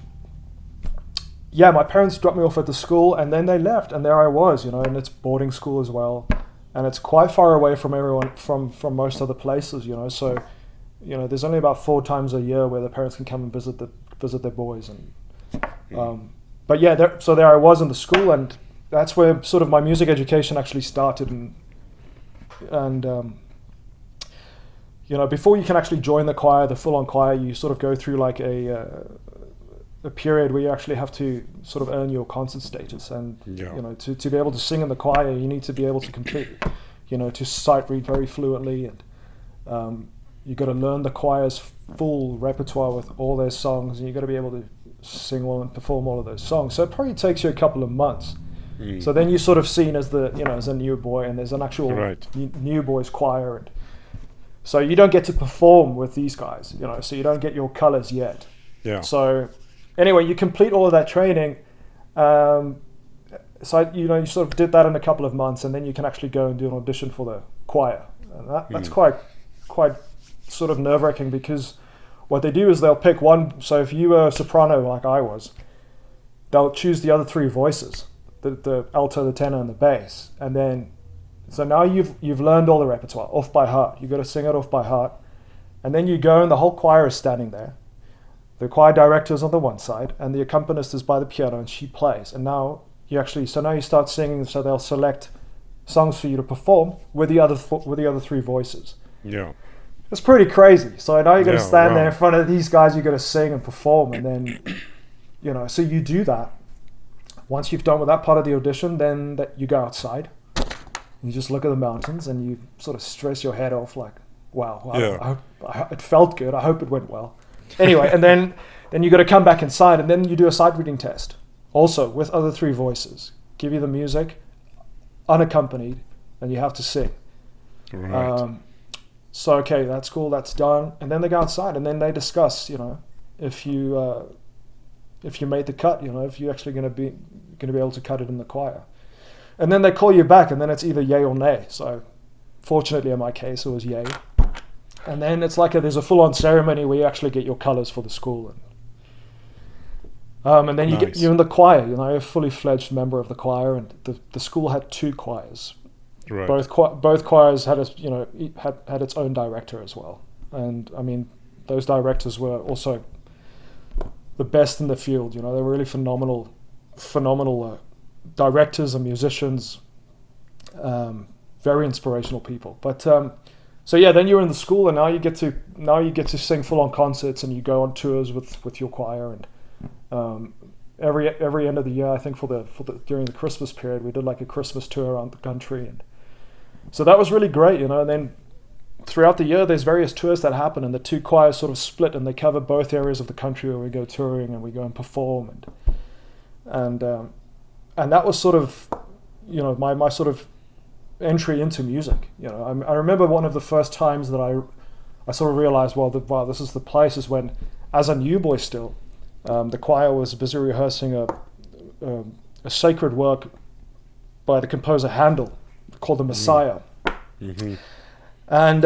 yeah, my parents dropped me off at the school, and then they left, and there I was, you know, and it's boarding school as well, and it's quite far away from everyone, from most other places, you know. So, you know, there's only about 4 times a year where the parents can come and visit their boys, and but yeah, there I was in the school, and that's where sort of my music education actually started, and you know, before you can actually join the choir, the full-on choir, you sort of go through like a period where you actually have to sort of earn your concert status, and you know, to be able to sing in the choir, you need to be able to complete, you know, to sight read very fluently, and you got to learn the choir's full repertoire with all their songs, and you got to be able to sing all and perform all of those songs. So it probably takes you a couple of months. So then you're sort of seen as as a new boy, and there's an actual new boys choir, and so you don't get to perform with these guys, you know, so you don't get your colors yet. Yeah. So anyway, you complete all of that training. So you sort of did that in a couple of months, and then you can actually go and do an audition for the choir. And that's quite sort of nerve-wracking, because what they do is they'll pick one. So if you were a soprano like I was, they'll choose the other 3 voices, the alto, the tenor, and the bass, and then so now you've learned all the repertoire off by heart. You've got to sing it off by heart, and then you go and the whole choir is standing there. The choir director is on the one side, and the accompanist is by the piano, and she plays. And now you start singing. So they'll select songs for you to perform with the other 3 voices. Yeah, it's pretty crazy. So now you're going to stand there in front of these guys. You're going to sing and perform, and then you know. So you do that. Once you've done with that part of the audition, then you go outside. You just look at the mountains, and you sort of stress your head off, like, wow, it felt good. I hope it went well. Anyway, and then you got to come back inside, and then you do a sight reading test, also with other 3 voices. give you the music, unaccompanied, and you have to sing. Right. So okay, that's cool, that's done, and then they go outside and then they discuss, if you made the cut, if you're actually going to be able to cut it in the choir, and then they call you back, and then it's either yay or nay. So fortunately, in my case, it was yay, and then it's like there's a full-on ceremony where you actually get your colors for the school, and then you're in the choir, a fully fledged member of the choir, and the school had 2 choirs. Right. Both choirs had had its own director as well, and I mean those directors were also the best in the field. They were really phenomenal directors and musicians, very inspirational people. But so yeah, then you're in the school, and now you get to sing full on concerts, and you go on tours with your choir, and every end of the year, I think for the during the Christmas period, we did like a Christmas tour around the country, and so that was really great, And then throughout the year, there's various tours that happen, and the 2 choirs sort of split, and they cover both areas of the country where we go touring and we go and perform, and that was sort of, my sort of entry into music. I remember one of the first times that I sort of realized, wow, this is the place, is when, as a new boy still, the choir was busy rehearsing a sacred work by the composer Handel called The Messiah. Mm-hmm. And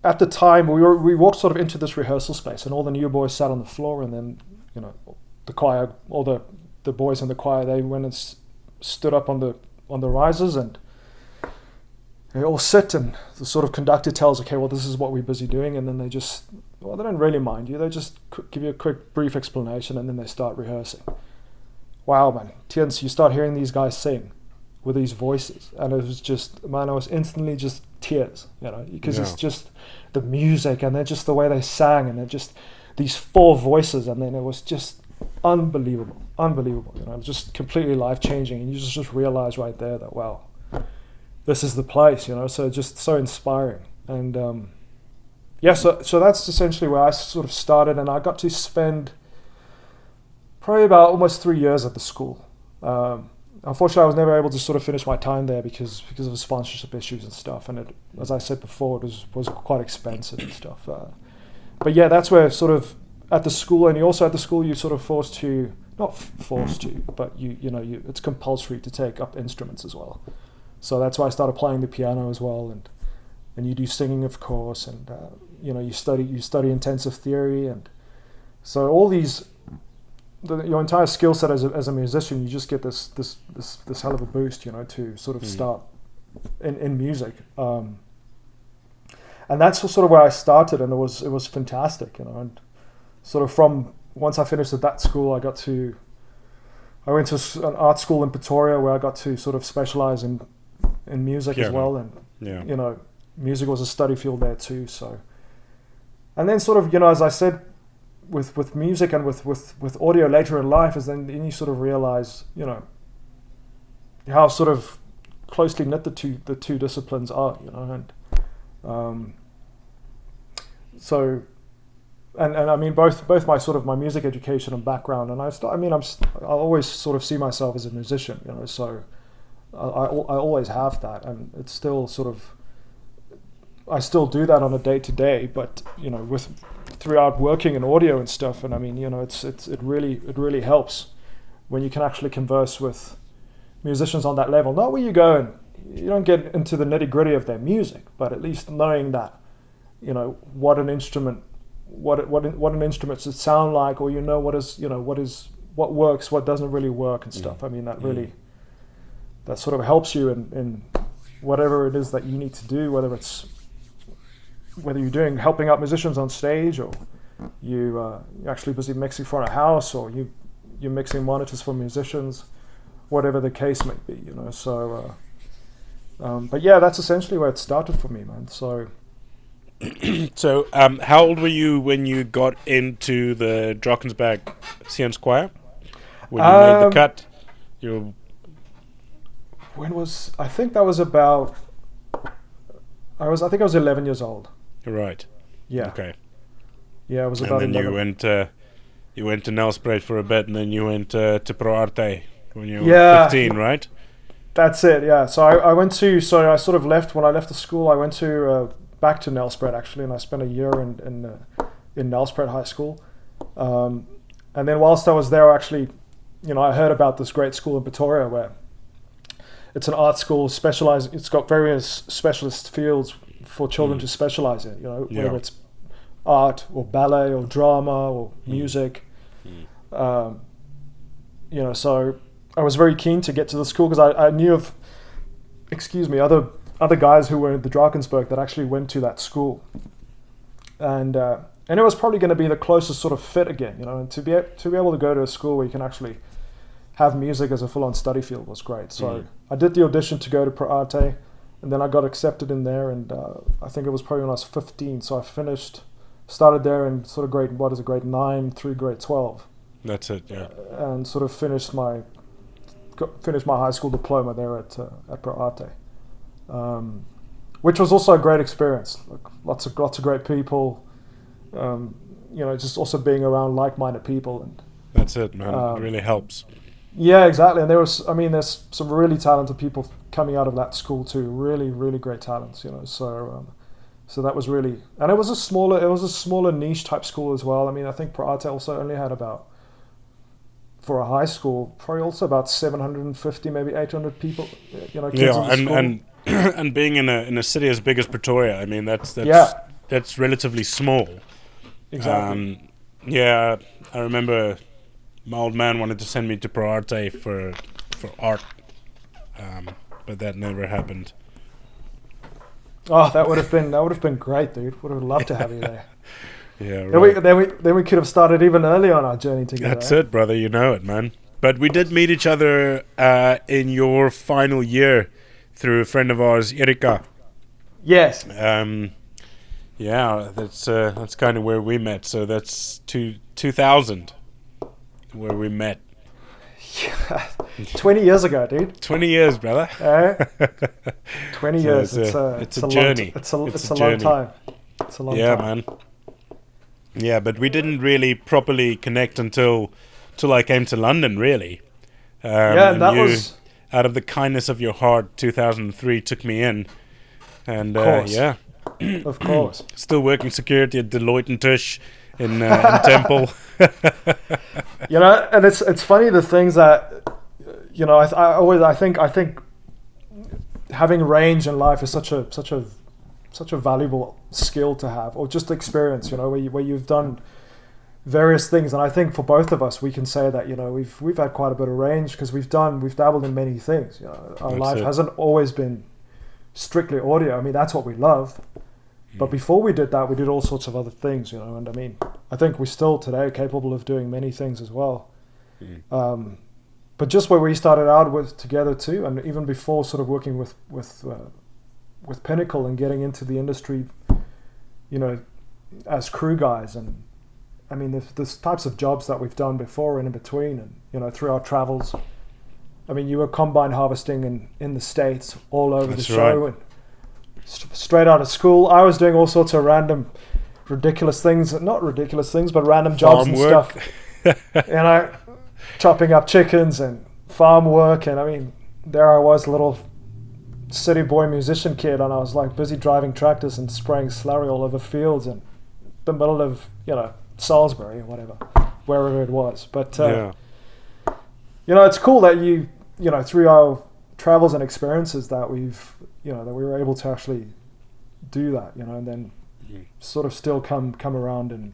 at the time, we walked sort of into this rehearsal space, and all the new boys sat on the floor, and then the choir, all the boys in the choir, they went and stood up on the risers, and they all sit, and the sort of conductor tells, okay, well, this is what we're busy doing, and then they don't really mind you, they just give you a quick brief explanation, and then they start rehearsing. Wow, man, Tiens, you start hearing these guys sing with these voices, and it was just, man, it was instantly just tears, because It's just the music, and then just the way they sang, and then just these 4 voices, and then it was just unbelievable, just completely life-changing, and you just realize right there that, wow, this is the place, so just so inspiring. And so that's essentially where I sort of started, and I got to spend probably about almost 3 years at the school. Unfortunately, I was never able to sort of finish my time there because of the sponsorship issues and stuff. And as I said before, it was quite expensive and stuff. But yeah, that's where sort of at the school, and you also at the school, you're sort of not forced to, but it's compulsory to take up instruments as well. So that's why I started playing the piano as well, and you do singing, of course, and you study intensive theory, and so all these. Your entire skill set as a musician, you just get this hell of a boost, to sort of start in music, and that's sort of where I started, and it was fantastic, and sort of from once I finished at that school, I went to an art school in Pretoria where I got to sort of specialize in music as well, and music was a study field there too. So, and then sort of as I said. With music and with audio later in life, is then you sort of realize how sort of closely knit the two disciplines are, and so and I mean both my sort of my music education and background, and I always sort of see myself as a musician, so I always have that, and it's still sort of I still do that on a day-to-day, but throughout working in audio and stuff, and I mean, it really helps when you can actually converse with musicians on that level. Not where you go and you don't get into the nitty-gritty of their music, but at least knowing that, what an instrument should sound like, or what works, what doesn't really work and stuff. I mean, that sort of helps you in whatever it is that you need to do, whether you're helping out musicians on stage, or you're actually busy mixing for a house, or you're mixing monitors for musicians, whatever the case may be, So, but yeah, that's essentially where it started for me, man. So, so how old were you when you got into the Drakensberg Science Choir? When you made the cut, I think that was about. I think I was 11 years old. Right. Yeah. Okay. Yeah, it was about. And then 11. you went to Nelspruit for a bit, and then you went to Pro Arte when you were 15, right? That's it, yeah. So I sort of left, when I left the school, I went to back to Nelspruit actually, and I spent a year in Nelspruit High School. And then whilst I was there, actually, I heard about this great school in Pretoria where it's an art school specialized. It's got various specialist fields for children to specialize in, whether it's art or ballet or drama or music. So I was very keen to get to the school because I knew of, other guys who were in the Drakensberg that actually went to that school, and it was probably going to be the closest sort of fit again, and to be able to go to a school where you can actually have music as a full-on study field was great. So I did the audition to go to Pro Arte, and then I got accepted in there, and I think it was probably when I was 15. So I started there in sort of grade 9 through grade 12. That's it, yeah. And sort of finished my high school diploma there at Pro Arte, which was also a great experience. Like lots of great people, just also being around like-minded people, and that's it, man. It really helps. Yeah, exactly. And there's some really talented people coming out of that school too. Really, really great talents, So that was really, and it was a smaller niche type school as well. I mean, I think Pro Arte also only had about, for a high school, probably also about 750, maybe 800 people, kids in the school. and being in a city as big as Pretoria, I mean, that's relatively small. Exactly. I remember my old man wanted to send me to Pro Arte for art, but that never happened. Oh, that would have been great, dude. Would have loved to have you there. Yeah, right. Then we could have started even earlier on our journey together. That's it, brother. You know it, man. But we did meet each other in your final year through a friend of ours, Erika. Yes. That's kind of where we met. So that's 2000 where we met. Yeah, 20 years ago, dude. 20 years, brother. 20 years. It's a journey. It's a long time. It's a long time. Yeah, man. Yeah, but we didn't really properly connect until I came to London, really. And that was... Out of the kindness of your heart, 2003 took me in. And, Of course. Still working security at Deloitte & Touche in Temple. And it's funny the things that, I think having range in life is such a valuable skill to have, or just experience, where you've done various things. And I think for both of us, we can say that, we've had quite a bit of range because we've dabbled in many things. Our life hasn't always been strictly audio. I mean, that's what we love. But before we did that, we did all sorts of other things, and I mean, I think we're still today capable of doing many things as well. But just where we started out with together too, and even before sort of working with Pinnacle and getting into the industry, as crew guys, and I mean, there's types of jobs that we've done before and in between, and through our travels. I mean, you were combine harvesting in the States, all over the show, and straight out of school, I was doing all sorts of random, ridiculous things, not ridiculous things, but random jobs and stuff. Chopping up chickens and farm work, and I mean, there I was, a little city boy musician kid, and I was like busy driving tractors and spraying slurry all over fields in the middle of Salisbury or whatever, wherever it was. But it's cool that you through our travels and experiences that we've that we were able to actually do that, and then sort of still come around and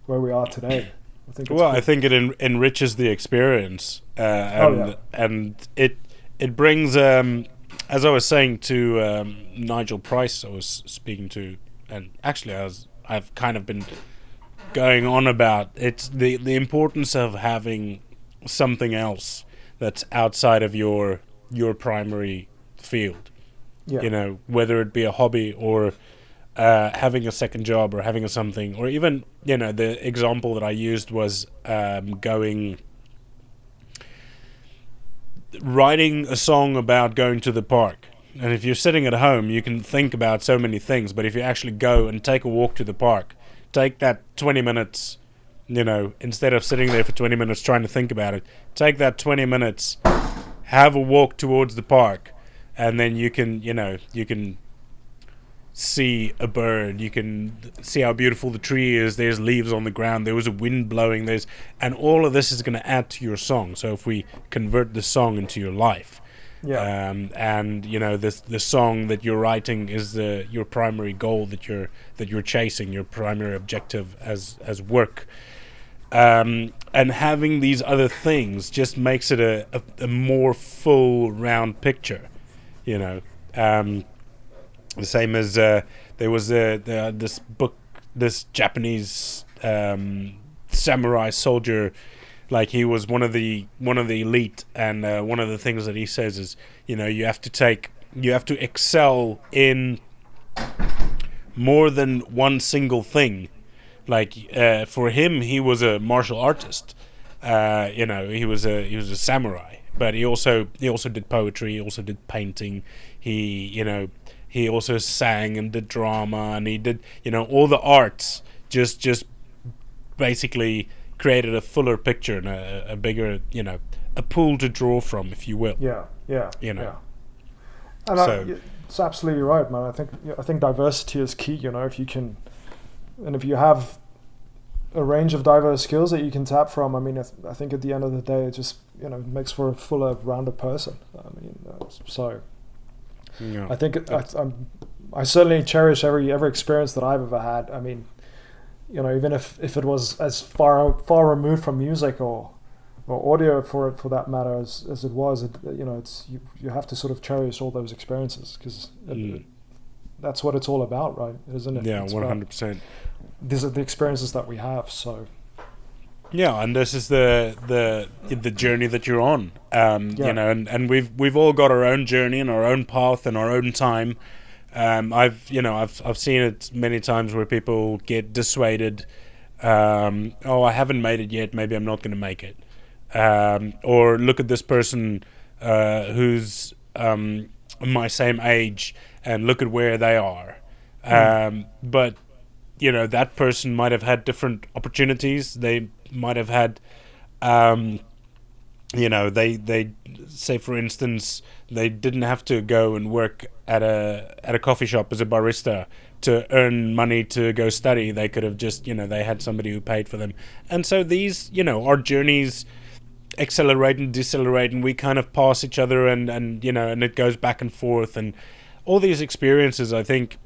where we are today. I think I think it enriches the experience, and it brings, as I was saying to Nigel Price, I was speaking to, and actually I've kind of been going on about it's the importance of having something else that's outside of your primary field. Whether it be a hobby or having a second job or having something, or even the example that I used was writing a song about going to the park. And if you're sitting at home, you can think about so many things, but if you actually go and take a walk to the park, take that 20 minutes, instead of sitting there for 20 minutes trying to think about it, take that 20 minutes, have a walk towards the park, and then you can see a bird, you can see how beautiful the tree is, there's leaves on the ground, there was a wind blowing, and all of this is going to add to your song. So if we convert the song into your life, and the song that you're writing is your primary goal that you're chasing, your primary objective as work, and having these other things just makes it a more full round picture, the same as there was this book, this Japanese samurai soldier. Like, he was one of the elite, and one of the things that he says is, you have to excel in more than one single thing. Like, for him, he was a martial artist. He was a samurai, but he also did poetry. He also did painting. He also sang and did drama, and he did all the arts. Just basically created a fuller picture and a bigger, a pool to draw from, if you will. Yeah. And it's absolutely right, man. I think diversity is key. If you have a range of diverse skills that you can tap from, I think at the end of the day, it just makes for a fuller, rounded person. I think I certainly cherish every experience that I've ever had. Even if it was as far removed from music or audio for that matter as it was, it's you have to sort of cherish all those experiences, because that's what it's all about, right? Isn't it? Yeah, 100%. These are the experiences that we have. So yeah, and this is the journey that you're on. And we've all got our own journey and our own path and our own time. I've seen it many times where people get dissuaded. I haven't made it yet, maybe I'm not going to make it. Or look at this person who's my same age, and look at where they are. But that person might have had different opportunities. They might have had they say, for instance, they didn't have to go and work at a coffee shop as a barista to earn money to go study. They could have just, they had somebody who paid for them. And so these, our journeys accelerate and decelerate, and we kind of pass each other, and it goes back and forth, and all these experiences, I think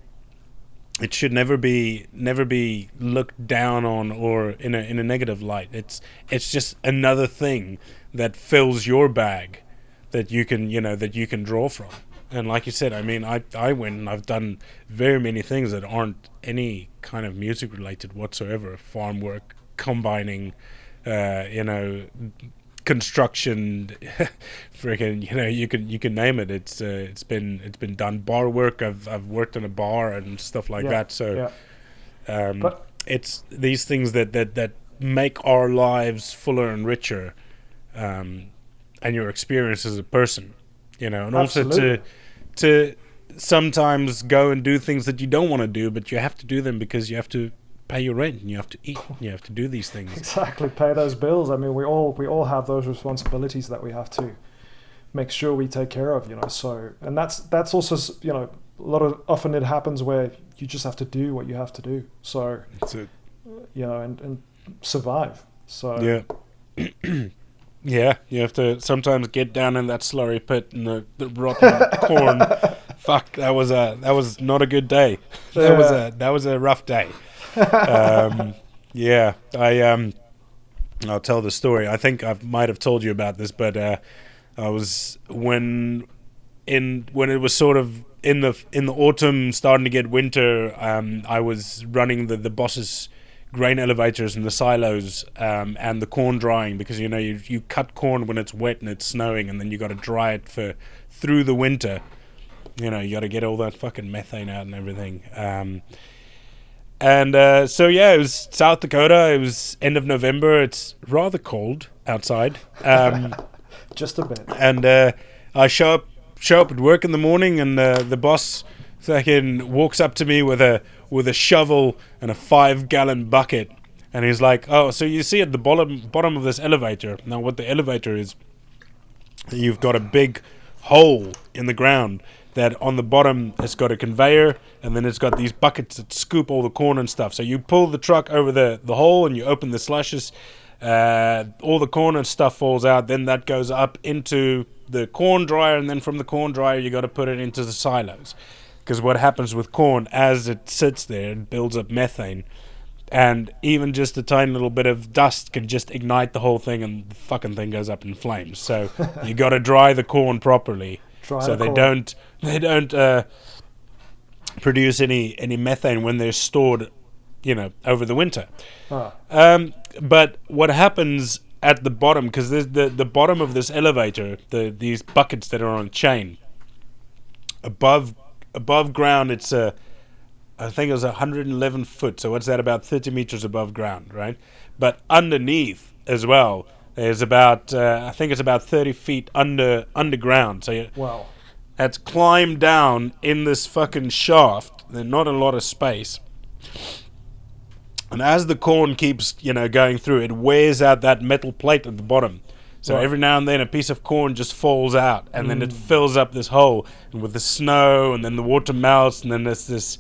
it should never be looked down on or in a negative light. It's just another thing that fills your bag that you can draw from. And like you said, I went and I've done very many things that aren't any kind of music related whatsoever. Farm work, combining, construction, freaking, you can name it. It's been done. Bar work. I've worked in a bar and stuff like that. So, but it's these things that make our lives fuller and richer, and your experience as a person, and absolutely. Also to sometimes go and do things that you don't want to do, but you have to do them because you have to pay your rent and you have to eat and you have to do these things. Exactly, pay those bills. We all have those responsibilities that we have to make sure we take care of, so, and that's also, often it happens where you just have to do what you have to do, so that's it. And survive. So yeah, you have to sometimes get down in that slurry pit and the rotten corn. Fuck, that was not a good day. That was a rough day. I'll tell the story. I think I might have told you about this, but I was when it was sort of in the autumn, starting to get winter. I was running the boss's grain elevators and the silos, and the corn drying, because you cut corn when it's wet and it's snowing, and then you got to dry it through the winter. You got to get all that fucking methane out and everything. It was South Dakota. It was end of November. It's rather cold outside. Just a bit. And I show up at work in the morning, and the boss fucking walks up to me with a shovel and a 5-gallon bucket, And he's like, oh, so you see at the bottom of this elevator. Now, what the elevator is, you've got a big hole in the ground that on the bottom it's got a conveyor, and then it's got these buckets that scoop all the corn and stuff. So you pull the truck over the hole and you open the slushes, all the corn and stuff falls out, then that goes up into the corn dryer, and then from the corn dryer you got to put it into the silos, because what happens with corn as it sits there, it builds up methane, and even just a tiny little bit of dust can just ignite the whole thing, and the fucking thing goes up in flames. So you got to dry the corn properly, so they don't produce any methane when they're stored, over the winter. But what happens at the bottom, because there's the bottom of this elevator, these buckets that are on a chain above ground, it's I think it was 111 foot, so what's that, about 30 meters above ground, right? But underneath as well, there's about I think it's about 30 feet underground. So wow, that's climbed down in this fucking shaft. There's not a lot of space, and as the corn keeps going through, it wears out that metal plate at the bottom. So every now and then a piece of corn just falls out, and then it fills up this hole, and with the snow, and then the water melts, and then there's this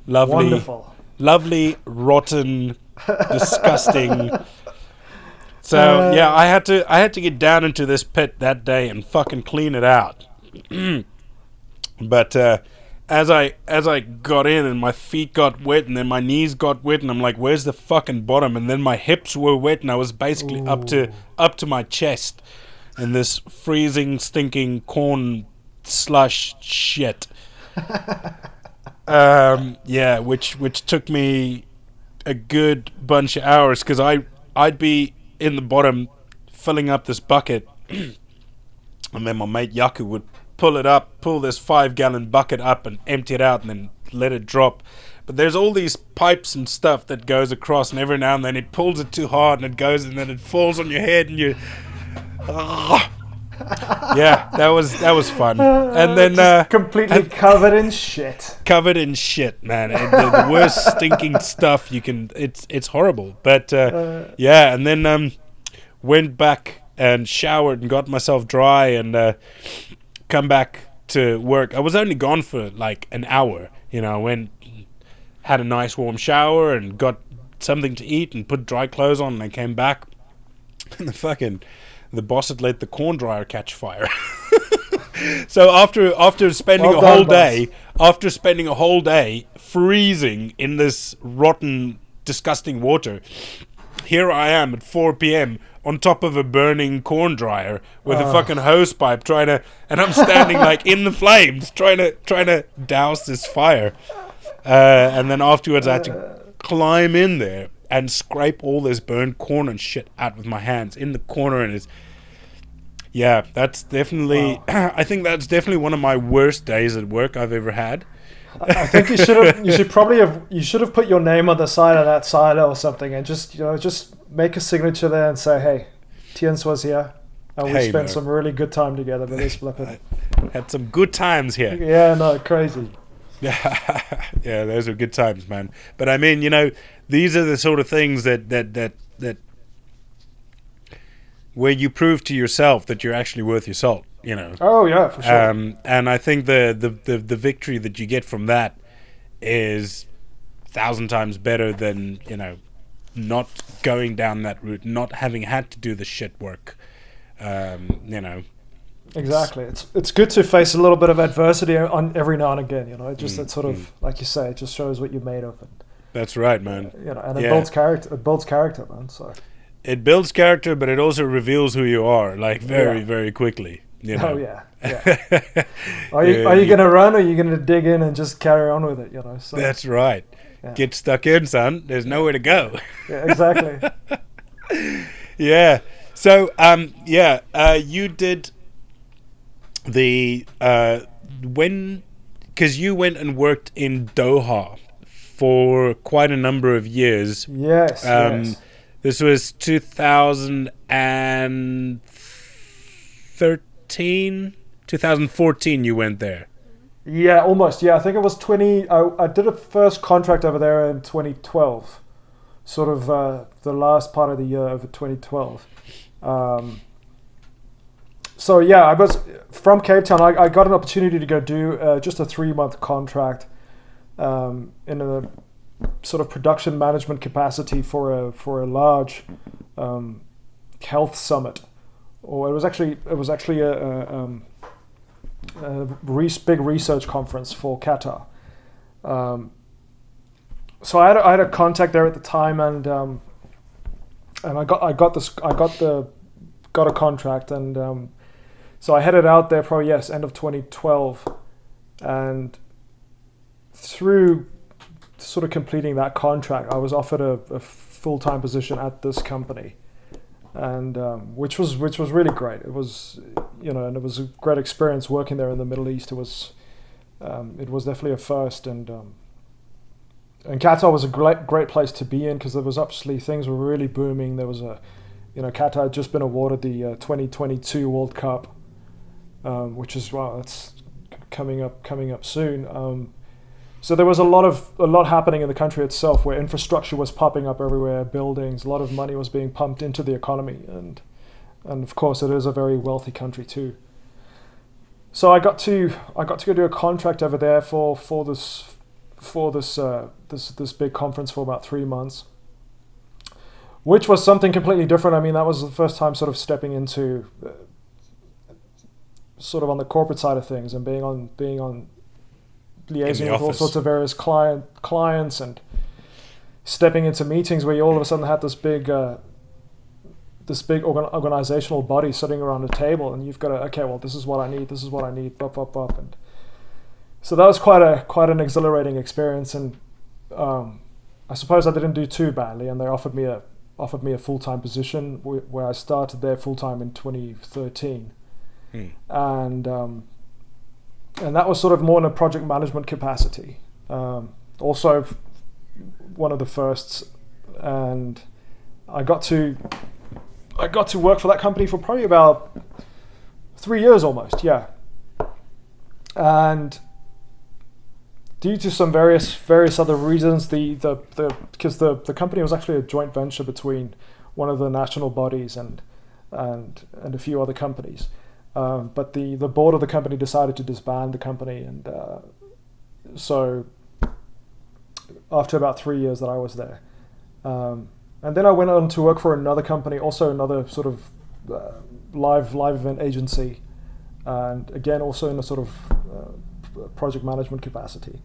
lovely, rotten, disgusting. So I had to get down into this pit that day and fucking clean it out. But as I got in and my feet got wet and then my knees got wet and I'm like, where's the fucking bottom? And then my hips were wet and I was basically up to my chest in this freezing, stinking corn slush shit. Which took me a good bunch of hours, because I'd be in the bottom filling up this bucket, and then my mate Yaku would pull this 5-gallon bucket up and empty it out and then let it drop. But there's all these pipes and stuff that goes across, and every now and then it pulls it too hard and it goes, and then it falls on your head and you yeah, that was fun. And then completely covered in shit. Covered in shit, man. The worst stinking stuff you can. It's horrible. But and then went back and showered and got myself dry and come back to work. I was only gone for like an hour. I went, had a nice warm shower and got something to eat and put dry clothes on, and I came back and the boss had let the corn dryer catch fire. So after spending a whole day freezing in this rotten, disgusting water, here I am at 4 p.m. on top of a burning corn dryer with a fucking hose pipe and I'm standing like in the flames trying to douse this fire. And then afterwards I had to climb in there and scrape all this burnt corn and shit out with my hands in the corner, and that's definitely I think that's definitely one of my worst days at work I've ever had. I think you should have put your name on the side of that silo or something, and just make a signature there and say, hey, Tiens was here and we spent some really good time together with this flippin'. Had some good times here. Yeah, no, crazy. Yeah, those are good times, man. But I mean, these are the sort of things that where you prove to yourself that you're actually worth your salt, Oh yeah, for sure. And I think the victory that you get from that is 1,000 times better than not going down that route, not having had to do the shit work. Exactly. It's good to face a little bit of adversity on every now and again. It just that sort of, like you say, it just shows what you're made of. And, that's right, man. And it builds character. It builds character, man. So it builds character, but it also reveals who you are, like very, very quickly. Oh yeah. Are you gonna run, or are you gonna dig in and just carry on with it? So, that's right. Yeah. Get stuck in, son. There's nowhere to go. Yeah, exactly. Yeah. So you did the because you went and worked in Doha for quite a number of years. Yes. This was 2014 you went there. Yeah, almost. Yeah, I think it was 20. I did a first contract over there in 2012. sort of the last part of the year over 2012. So yeah, I was from Cape Town. I got an opportunity to go do just a 3-month contract in a sort of production management capacity for a large health summit, or it was actually a big research conference for Qatar. So I had a contact there at the time, and I got a contract, and so I headed out there probably end of 2012, and through sort of completing that contract, I was offered a full-time position at this company, and which was really great. It was, and it was a great experience working there in the Middle East. It was definitely a first, and Qatar was a great place to be in, because there was obviously things were really booming. There was Qatar had just been awarded the 2022 World Cup, which is it's coming up soon. So there was a lot happening in the country itself, where infrastructure was popping up everywhere, buildings, a lot of money was being pumped into the economy, and of course it is a very wealthy country too. So I got to go do a contract over there for this big conference for about 3 months, which was something completely different. I mean, that was the first time sort of stepping into sort of on the corporate side of things, and being on liaising with all sorts of various clients, and stepping into meetings where you all of a sudden had this big organizational body sitting around a table, and you've got to, this is what I need, and so that was quite an exhilarating experience, and I suppose I didn't do too badly, and they offered me a full-time position where I started there full-time in 2013, and that was sort of more in a project management capacity. Also one of the firsts, and I got to work for that company for probably about 3 years almost, yeah. And due to some various other reasons, because the company was actually a joint venture between one of the national bodies and a few other companies. But the board of the company decided to disband the company, and so after about 3 years that I was there, and then I went on to work for another company, also another sort of live event agency, and again also in a sort of project management capacity.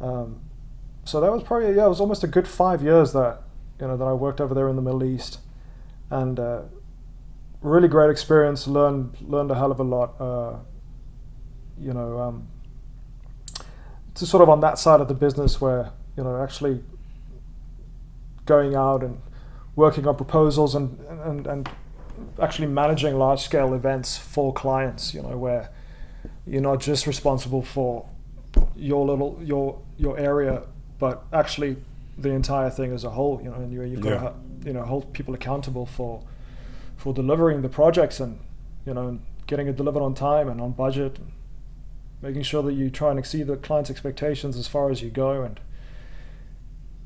So that was probably it was almost a good 5 years that that I worked over there in the Middle East, and really great experience. Learned a hell of a lot. To sort of on that side of the business where actually going out and working on proposals and actually managing large scale events for clients. Where you're not just responsible for your area, but actually the entire thing as a whole. And you've got to hold people accountable for delivering the projects, and getting it delivered on time and on budget, and making sure that you try and exceed the client's expectations as far as you go. And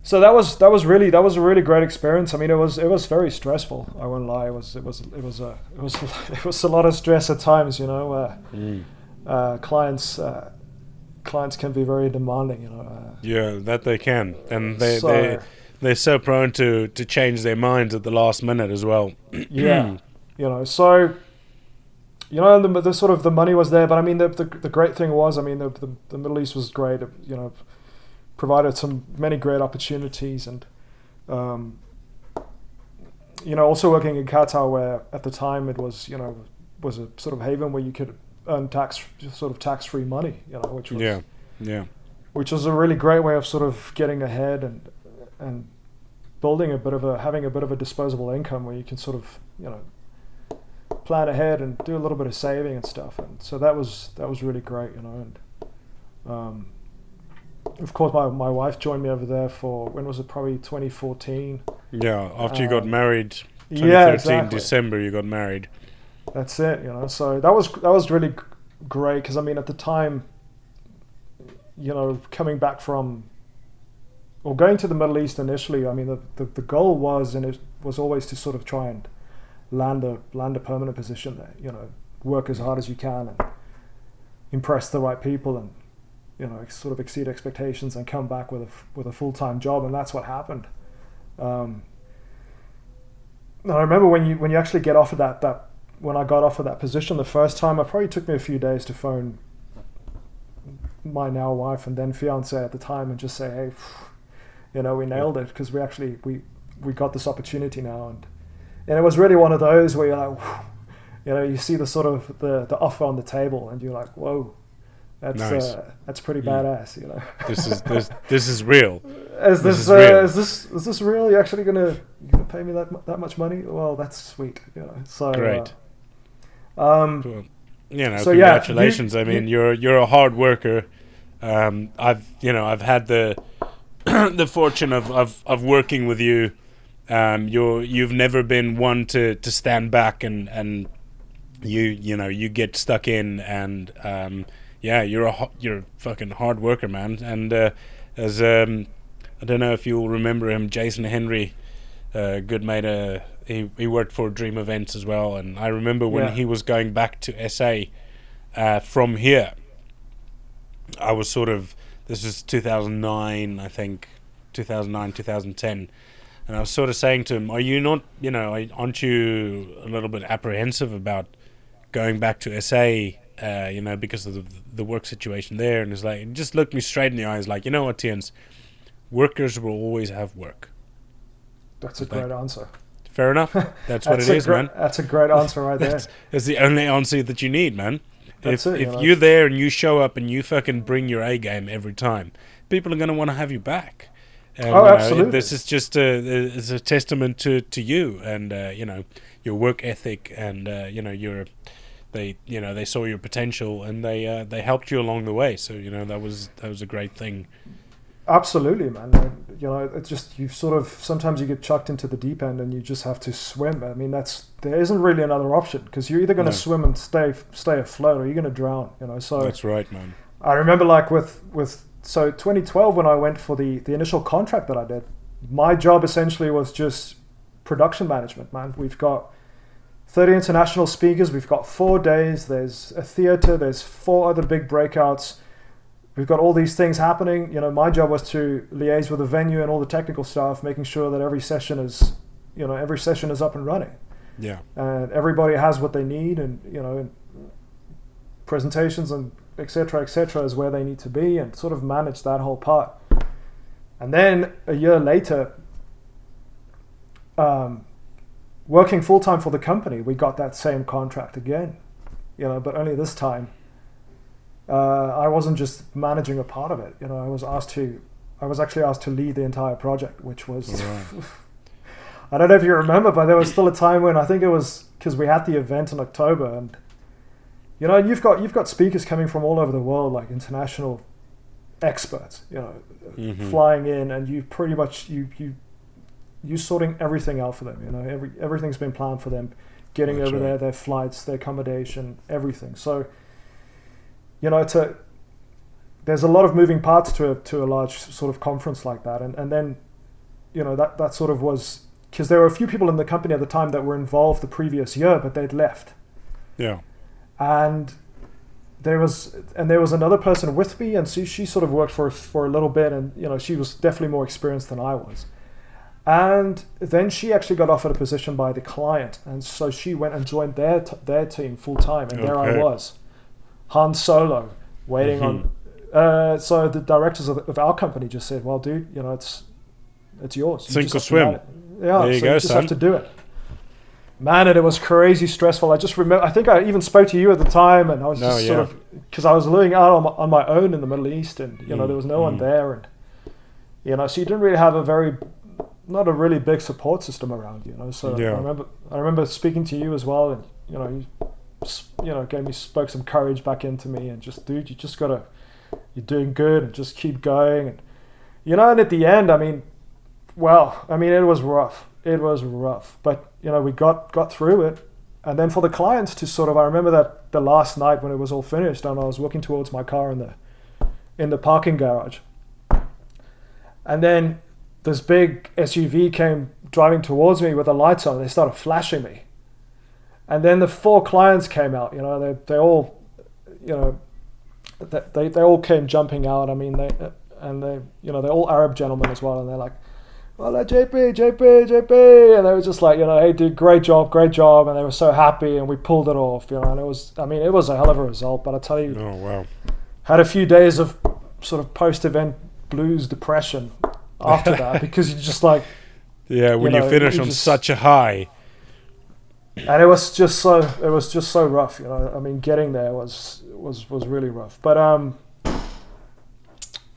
so that was a really great experience. I mean, it was very stressful, I won't lie. It was a lot of stress at times, clients can be very demanding, that they can, and they're so prone to change their minds at the last minute as well. So the sort of the money was there, but I mean the great thing was, I mean the Middle East was great. Provided many great opportunities, and also working in Qatar, where at the time it was was a sort of haven where you could earn tax-free money, which was a really great way of sort of getting ahead and building having a bit of a disposable income where you can sort of plan ahead and do a little bit of saving and stuff. And so that was really great, and of course my wife joined me over there for, when was it, probably 2014. After you got married, 2013 exactly. December you got married. That's it, so that was really great, because I mean at the time, coming back from, or going to the Middle East initially, I mean, the goal was, and it was always to sort of try and land a permanent position there. You know, work as hard as you can and impress the right people, and you know, sort of exceed expectations and come back with a full-time job, and that's what happened. I remember when you actually get offered that when I got offered that position the first time, it probably took me a few days to phone my now wife and then fiance at the time and just say, hey, you know, we nailed it, because we got this opportunity now, and it was really one of those where you're like, you know, you see the sort of the offer on the table and you're like, whoa, that's nice. That's pretty badass, you know. This is real. Is this real? You're actually gonna pay me that much money? Well, that's sweet, you know. So great. Well, you know, so congratulations. I mean, you're a hard worker. I've had the the fortune of working with you. You've never been one to stand back and you get stuck in, and you're a fucking hard worker, man. And as I don't know if you'll remember him, Jason Henry, good mate. He worked for Dream Events as well, and I remember when he was going back to SA from here. I was sort of, this was 2009, I think, 2010, and I was sort of saying to him, are you not, you know, aren't you a little bit apprehensive about going back to SA, you know, because of the work situation there? And he's like, he just looked me straight in the eyes like, you know what, Tiens, workers will always have work. That's a great answer. Fair enough. That's what it is, man. That's a great answer right there. That's the only answer that you need, man. If know, you're there and you show up and you fucking bring your A game every time, people are going to want to have you back. And, absolutely. This is just it's a testament to you and you know, your work ethic, and you know, they saw your potential, and they helped you along the way. So you know, that was a great thing. Absolutely, man. You know, it's just, you sort of, sometimes you get chucked into the deep end and you just have to swim. I mean, there isn't really another option, because you're either going to swim and stay afloat, or you're going to drown, you know. So that's right, man. I remember, like, so 2012, when I went for the initial contract that I did, my job essentially was just production management, man. We've got 30 international speakers, we've got 4 days, there's a theater, there's 4 other big breakouts. We've got all these things happening. You know, my job was to liaise with the venue and all the technical staff, making sure that every session is up and running. Yeah. And everybody has what they need, and you know, presentations and et cetera, is where they need to be, and sort of manage that whole part. And then a year later, working full time for the company, we got that same contract again. You know, but only this time, I wasn't just managing a part of it. You know, I was actually asked to lead the entire project, which was, I don't know if you remember, but there was still a time when, I think it was because we had the event in October, and you know, you've got speakers coming from all over the world, like international experts, you know, flying in, and you pretty much you sorting everything out for them. You know, everything's been planned for them, getting over there, their flights, their accommodation, everything. So, you know, there's a lot of moving parts to a large sort of conference like that, and then, you know, that sort of was, because there were a few people in the company at the time that were involved the previous year, but they'd left. Yeah. And there was another person with me, and she sort of worked for a little bit, and you know, she was definitely more experienced than I was. And then she actually got offered a position by the client, and so she went and joined their team full time, and there I was, Han Solo, waiting on. So the directors of our company just said, "Well, dude, you know, it's yours. Sink or swim." Yeah, there you so go, you just son. have to do it. Man, and it was crazy stressful. I just remember, I think I even spoke to you at the time, and I was just sort of, because I was living out on my own in the Middle East, and you know, there was no one there, and you know, so you didn't really have not a really big support system around, you know. So I remember speaking to you as well, and you know, spoke some courage back into me, and just, dude, you're doing good, and just keep going, and you know, and at the end, it was rough. It was rough, but you know, we got through it. And then for the clients to sort of, I remember that the last night when it was all finished, and I was walking towards my car in the parking garage, And then this big SUV came driving towards me with the lights on. They started flashing me. And then the 4 clients came out. You know, they all, you know, they all came jumping out. I mean, they're all Arab gentlemen as well. And they're like, well, JP. And they were just like, you know, hey, dude, great job. And they were so happy, and we pulled it off, you know. And it was a hell of a result. But I tell you, oh wow, had a few days of sort of post-event blues depression after that, because you're just like, yeah, when you finish on such a high. And it was just so rough, you know. I mean, getting there was really rough, but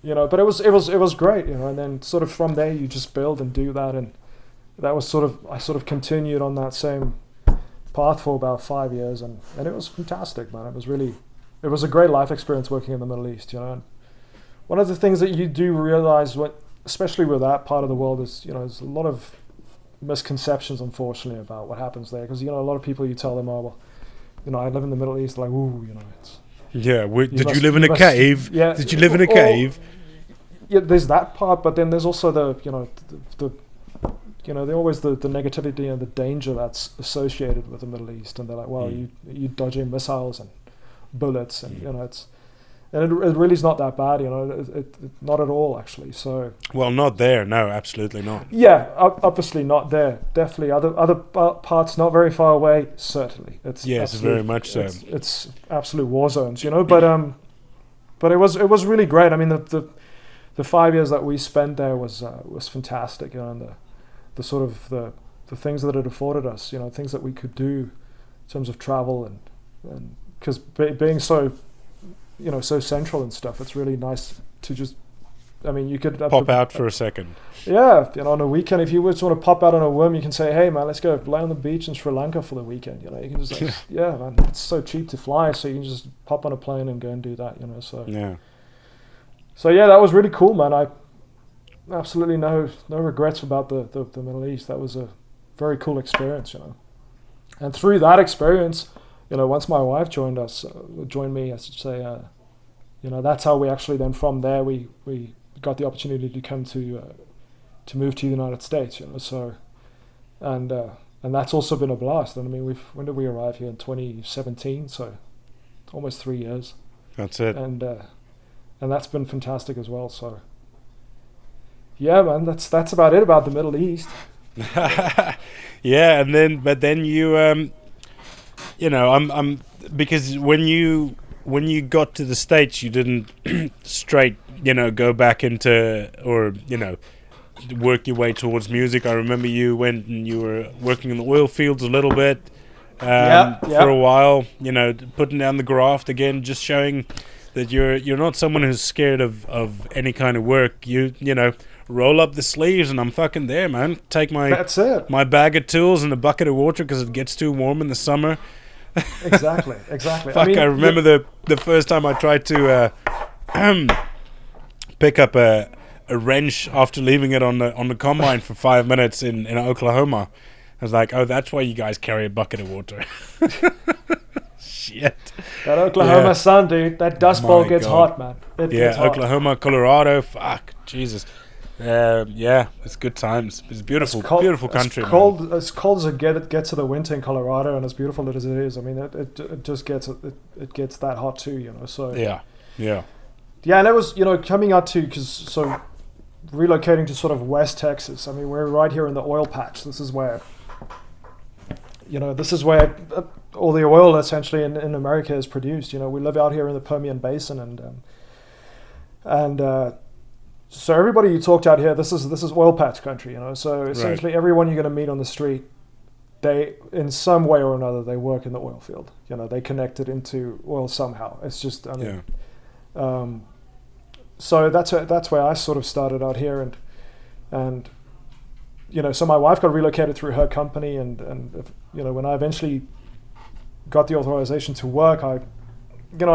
you know, but it was great, you know. And then sort of from there you just build and do that, and that was I sort of continued on that same path for about 5 years, and it was fantastic, man. It was a great life experience working in the Middle East, you know. And one of the things that you do realize, especially with that part of the world, is, you know, there's a lot of misconceptions, unfortunately, about what happens there, because, you know, a lot of people, you tell them, oh, well, you know, I live in the Middle East, like, ooh, you know, it's... Yeah, did you live in a cave? Yeah, did you live in a cave? Yeah, there's that part, but then there's also the, you know, there's always the negativity and the danger that's associated with the Middle East, and they're like, well, you dodging missiles and bullets, and you know, it really is not that bad, you know, it not at all, actually. So, well, not there, no, absolutely not. Yeah, obviously not there. Definitely other parts not very far away. Certainly, it's very much so. It's absolute war zones, you know. But it was really great. I mean, the 5 years that we spent there was fantastic, you know, and the sort of the things that it afforded us, you know, things that we could do in terms of travel, and because being so, you know, so central and stuff, it's really nice to just, I mean, you could pop out for a second. Yeah, you know, on a weekend, if you would sort of pop out on a whim, you can say, hey man, let's go lay on the beach in Sri Lanka for the weekend, you know. You can just like, yeah man, it's so cheap to fly, so you can just pop on a plane and go and do that, you know. So yeah, that was really cool, man. I absolutely no regrets about the Middle East. That was a very cool experience, you know. And through that experience, you know, once my wife joined me, I should say, you know, that's how we actually then, from there, we got the opportunity to come to move to the United States, you know. So, and that's also been a blast. And I mean, when did we arrive here? In 2017, so almost 3 years. That's it. And that's been fantastic as well. So, yeah, man, that's about it about the Middle East. Yeah, but then you, you know, I'm because when you got to the States, you didn't straight, you know, go back into, or, you know, work your way towards music. I remember you went and you were working in the oil fields a little bit for a while, you know, putting down the graft again, just showing that you're not someone who's scared of any kind of work. You know, roll up the sleeves and I'm fucking there, man. Take my bag of tools and a bucket of water because it gets too warm in the summer. Exactly. Fuck, I remember the first time I tried to pick up a wrench after leaving it on the combine for 5 minutes in Oklahoma. I was like, oh, that's why you guys carry a bucket of water. Shit. That Oklahoma sun, dude. That dust bowl gets hot, man. It gets hot. Oklahoma, Colorado. Fuck, Jesus. Yeah, it's good times. It's beautiful, beautiful country. As cold as it gets to the winter in Colorado, and as beautiful as it is, I mean, it just gets it gets that hot too, you know. So yeah, and it was, you know, coming out to, relocating to sort of West Texas. I mean, we're right here in the oil patch. This is where all the oil essentially in America is produced. You know, we live out here in the Permian Basin, and so everybody you talked out here, this is oil patch country, you know. So essentially, everyone you're going to meet on the street, they, in some way or another, they work in the oil field. You know, they connected into oil somehow. It's just, I mean, so that's where I sort of started out here, and you know, so my wife got relocated through her company, and you know, when I eventually got the authorization to work, I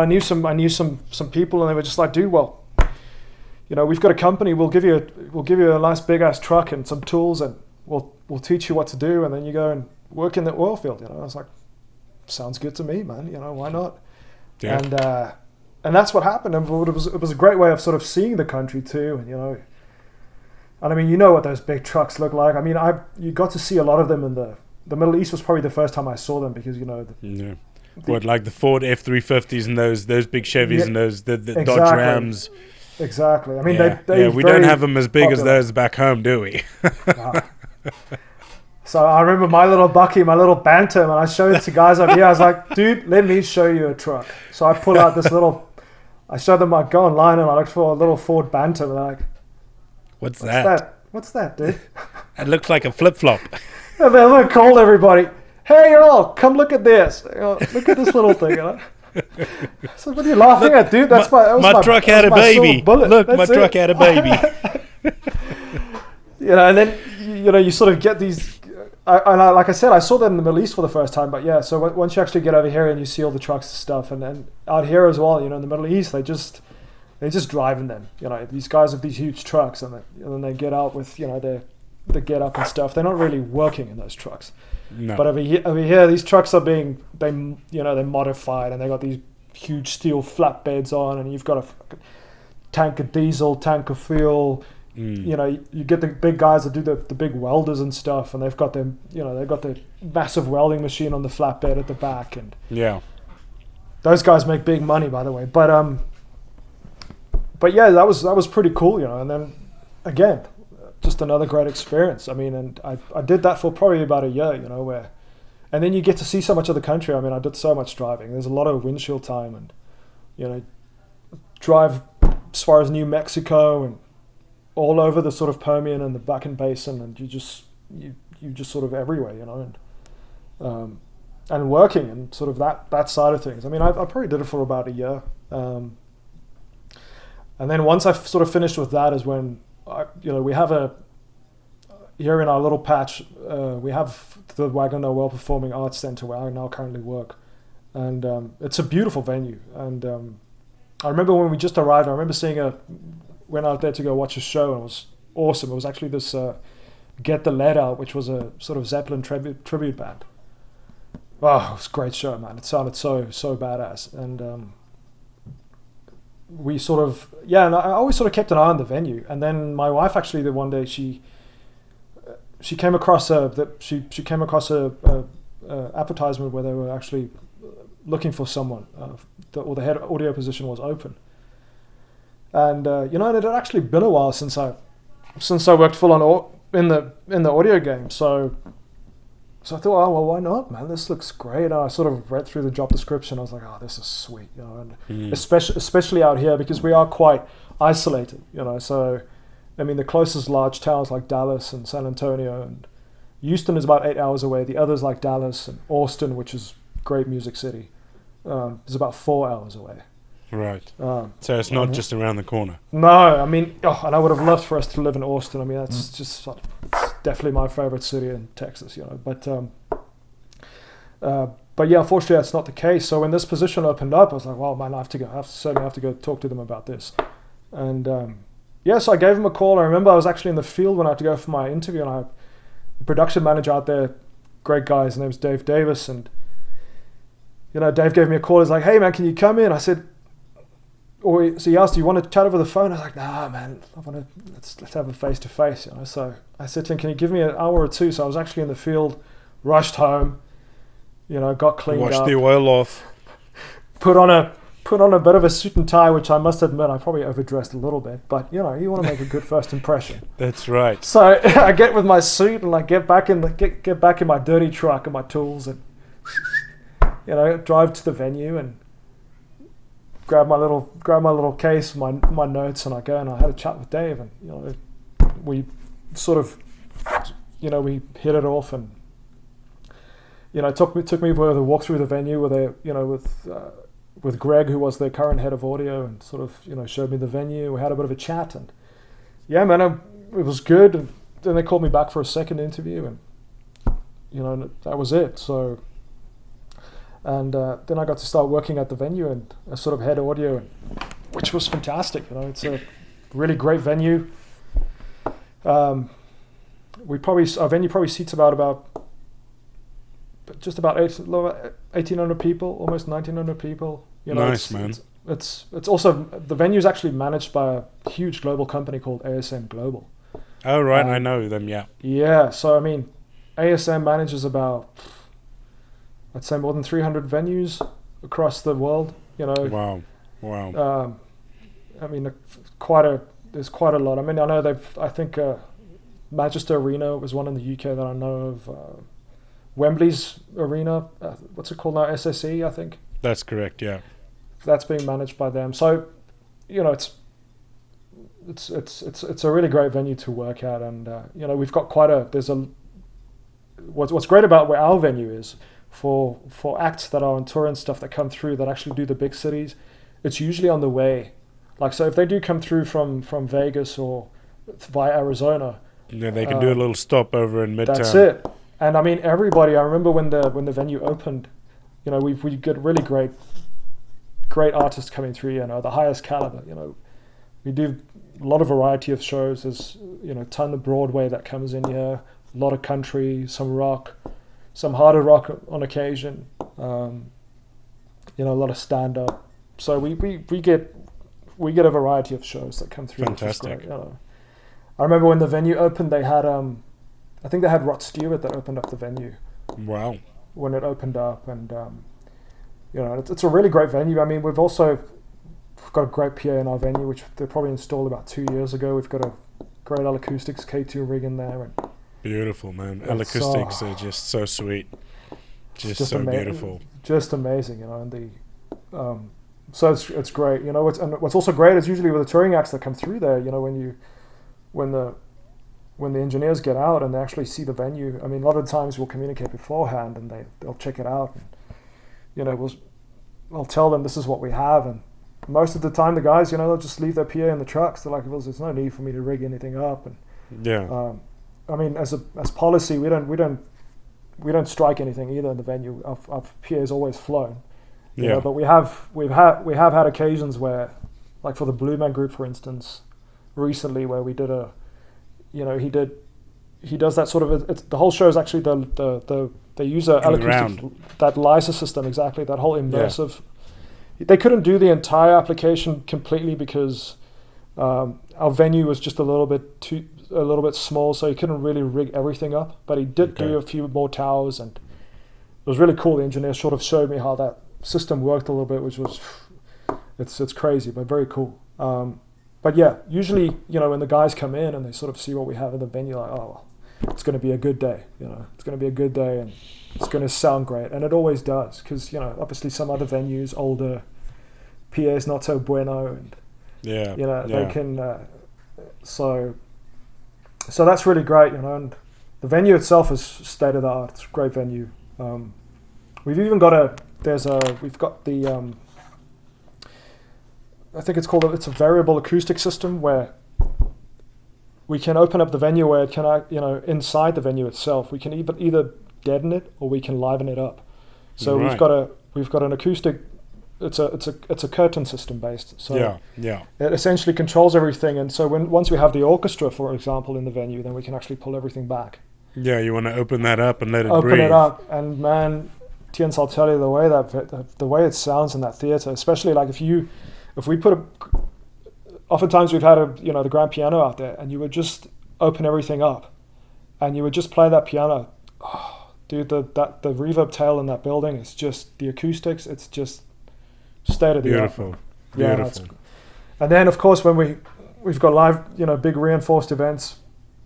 knew some people, and they were just like, dude, well, you know, we've got a company. We'll give you a nice big ass truck and some tools, and we'll teach you what to do, and then you go and work in the oil field. You know, I was like, sounds good to me, man. You know, why not? Yeah. And that's what happened. And it was a great way of sort of seeing the country too. And you know, And I mean, you know what those big trucks look like. I mean, you got to see a lot of them in the Middle East. Was probably the first time I saw them because what, like the Ford F-350s and those big Chevys and those the exactly. Dodge Rams. Exactly. I mean, we don't have them as big popular. As those back home, do we? So I remember my little Bucky, my little Bantam, and I showed it to guys over here. I was like, dude, let me show you a truck. So I pull out this little, I showed them, I go online and I looked for a little Ford Bantam, and they're like, What's that, dude? It looks like a flip-flop. And then I called everybody, hey, y'all, come look at this. Look at this little thing. I said, what are you laughing at, dude? That's my truck had a baby. Look, my truck had a baby. And then, you sort of get these... like I said, I saw that in the Middle East for the first time, but yeah, so once you actually get over here and you see all the trucks and stuff, and then out here as well, in the Middle East, they're just driving them. These guys have these huge trucks, and then they get out with, their get up and stuff. They're not really working in those trucks. No. But over here, these trucks are they're modified, and they got these huge steel flatbeds on, and you've got a tank of diesel, tank of fuel. You get the big guys that do the big welders and stuff, and they've got them. They've got the massive welding machine on the flatbed at the back, and those guys make big money, by the way. But yeah, that was pretty cool, And then again, just another great experience. I mean, and I did that for probably about a year, and then you get to see so much of the country. I mean, I did so much driving. There's a lot of windshield time, and drive as far as New Mexico and all over the sort of Permian and the Bakken Basin, and you just sort of everywhere, and working and sort of that side of things. I mean, I probably did it for about a year, and then once I sort of finished with that is when we have here in our little patch, we have the Wagner Noel Performing Arts Centre where I now currently work, and it's a beautiful venue. And I remember when we just arrived, I remember went out there to go watch a show, and it was awesome. It was actually this Get the Lead Out, which was a sort of Zeppelin tribute band. Oh, it was a great show, man. It sounded so badass. And we sort of, and I always sort of kept an eye on the venue. And then my wife actually, the one day she came across a advertisement where they were actually looking for someone, or the head audio position was open. And it had actually been a while since I worked full on in the audio game. So I thought, oh well, why not, man? This looks great. And I sort of read through the job description. I was like, oh, this is sweet, and especially out here because we are quite isolated, So I mean, the closest large towns like Dallas and San Antonio and Houston is about 8 hours away. The others like Dallas and Austin, which is great music city, is about 4 hours away. Right. So it's not just around the corner. No, I mean, and I would have loved for us to live in Austin. I mean, that's it's definitely my favorite city in Texas, But yeah, unfortunately, that's not the case. So when this position opened up, I was like, well, man, I certainly have to go talk to them about this. And so I gave him a call. I remember I was actually in the field when I had to go for my interview, and the production manager out there, great guy, his name's Dave Davis, and Dave gave me a call. He's like, hey, man, can you come in? I said. So he asked, do you want to chat over the phone? I was like, nah, man, let's have a face-to-face. So I said to him, can you give me an hour or two? So I was actually in the field, rushed home, got cleaned up. Washed the oil off. Put on a bit of a suit and tie, which I must admit I probably overdressed a little bit. But, you want to make a good first impression. That's right. So I get with my suit and I get back in my dirty truck and my tools and, drive to the venue and grab my little case, my notes, and I go and I had a chat with Dave, and we sort of, we hit it off, and took me where they walked through the venue where they, with Greg, who was their current head of audio, and sort of showed me the venue. We had a bit of a chat, and yeah, man, it was good. And then they called me back for a second interview, and that was it. So. And then I got to start working at the venue and a sort of head audio, which was fantastic. It's a really great venue. Our venue probably seats about just about 1,800 people, almost 1,900 people. Nice, man. It's also, the venue is actually managed by a huge global company called ASM Global. Oh, right. I know them, yeah. Yeah. So, I mean, ASM manages about, I'd say, more than 300 venues across the world, you know. Wow. I mean, there's quite a lot. I mean, I know I think Manchester Arena was one in the UK that I know of. Wembley's Arena, what's it called now? SSE, I think. That's correct, yeah. That's being managed by them. So, you know, it's a really great venue to work at, and you know, we've got what's great about where our venue is for acts that are on tour and stuff that come through that actually do the big cities. It's usually on the way. Like, so if they do come through from Vegas or via Arizona, yeah, they can do a little stop over in Midtown. That's it. And I mean, everybody. I remember when the venue opened, you know, we get really great artists coming through. You know, the highest caliber. You know, we do a lot of variety of shows. There's, you know, a ton of Broadway that comes in here. A lot of country, some rock, some harder rock on occasion. You know, a lot of stand up. So we get a variety of shows that come through. Fantastic. Which is great, you know. I remember when the venue opened, they had I think they had Rod Stewart that opened up the venue. Wow. When it opened up, and you know, it's a really great venue. I mean, we've got a great PA in our venue, which they probably installed about 2 years ago. We've got a great L-Acoustics K2 rig in there. And beautiful, man. L-Acoustics are just so sweet. Just so beautiful. Just amazing, you know. And so it's great. You know, what's also great is usually with the touring acts that come through there, you know, when the engineers get out and they actually see the venue. I mean, a lot of times we'll communicate beforehand and they'll check it out. And, you know, I'll tell them this is what we have, and most of the time the guys, you know, they'll just leave their PA in the trucks. They're like, well, there's no need for me to rig anything up. And yeah. I mean, as policy, we don't strike anything either in the venue. Our PA is always flown. You know, but we have had occasions where, like for the Blue Man Group, for instance, recently, where we did he does that sort of, the whole show is actually they use a L-Acoustic, that Lysa system, exactly, that whole immersive. Yeah. They couldn't do the entire application completely because our venue was just a little bit small, so he couldn't really rig everything up, but he did do a few more towers, and it was really cool. The engineer sort of showed me how that system worked a little bit, which was, it's crazy, but very cool. But yeah, usually, you know, when the guys come in and they sort of see what we have in the venue, like, oh, it's going to be a good day, you know, it's going to be a good day and it's going to sound great. And it always does, because, you know, obviously some other venues, older, PA's not so bueno, and, you know, they can, so that's really great, you know, and the venue itself is state of the art. It's a great venue. We've even got we've got the, I think it's a variable acoustic system where we can open up the venue where it can, you know, inside the venue itself, we can either deaden it or we can liven it up. So we've got an acoustic. It's a curtain system based. So it essentially controls everything. And so once we have the orchestra, for example, in the venue, then we can actually pull everything back. Yeah, you want to open that up and let it breathe. Open it up, and man, Tiens, I'll tell you, the way it sounds in that theater, especially like if we put oftentimes we've had the grand piano out there, and you would just open everything up, and you would just play that piano. Oh, dude, the reverb tail in that building is just the acoustics. It's just state of the art. Beautiful. And then of course when we've got live, you know, big reinforced events,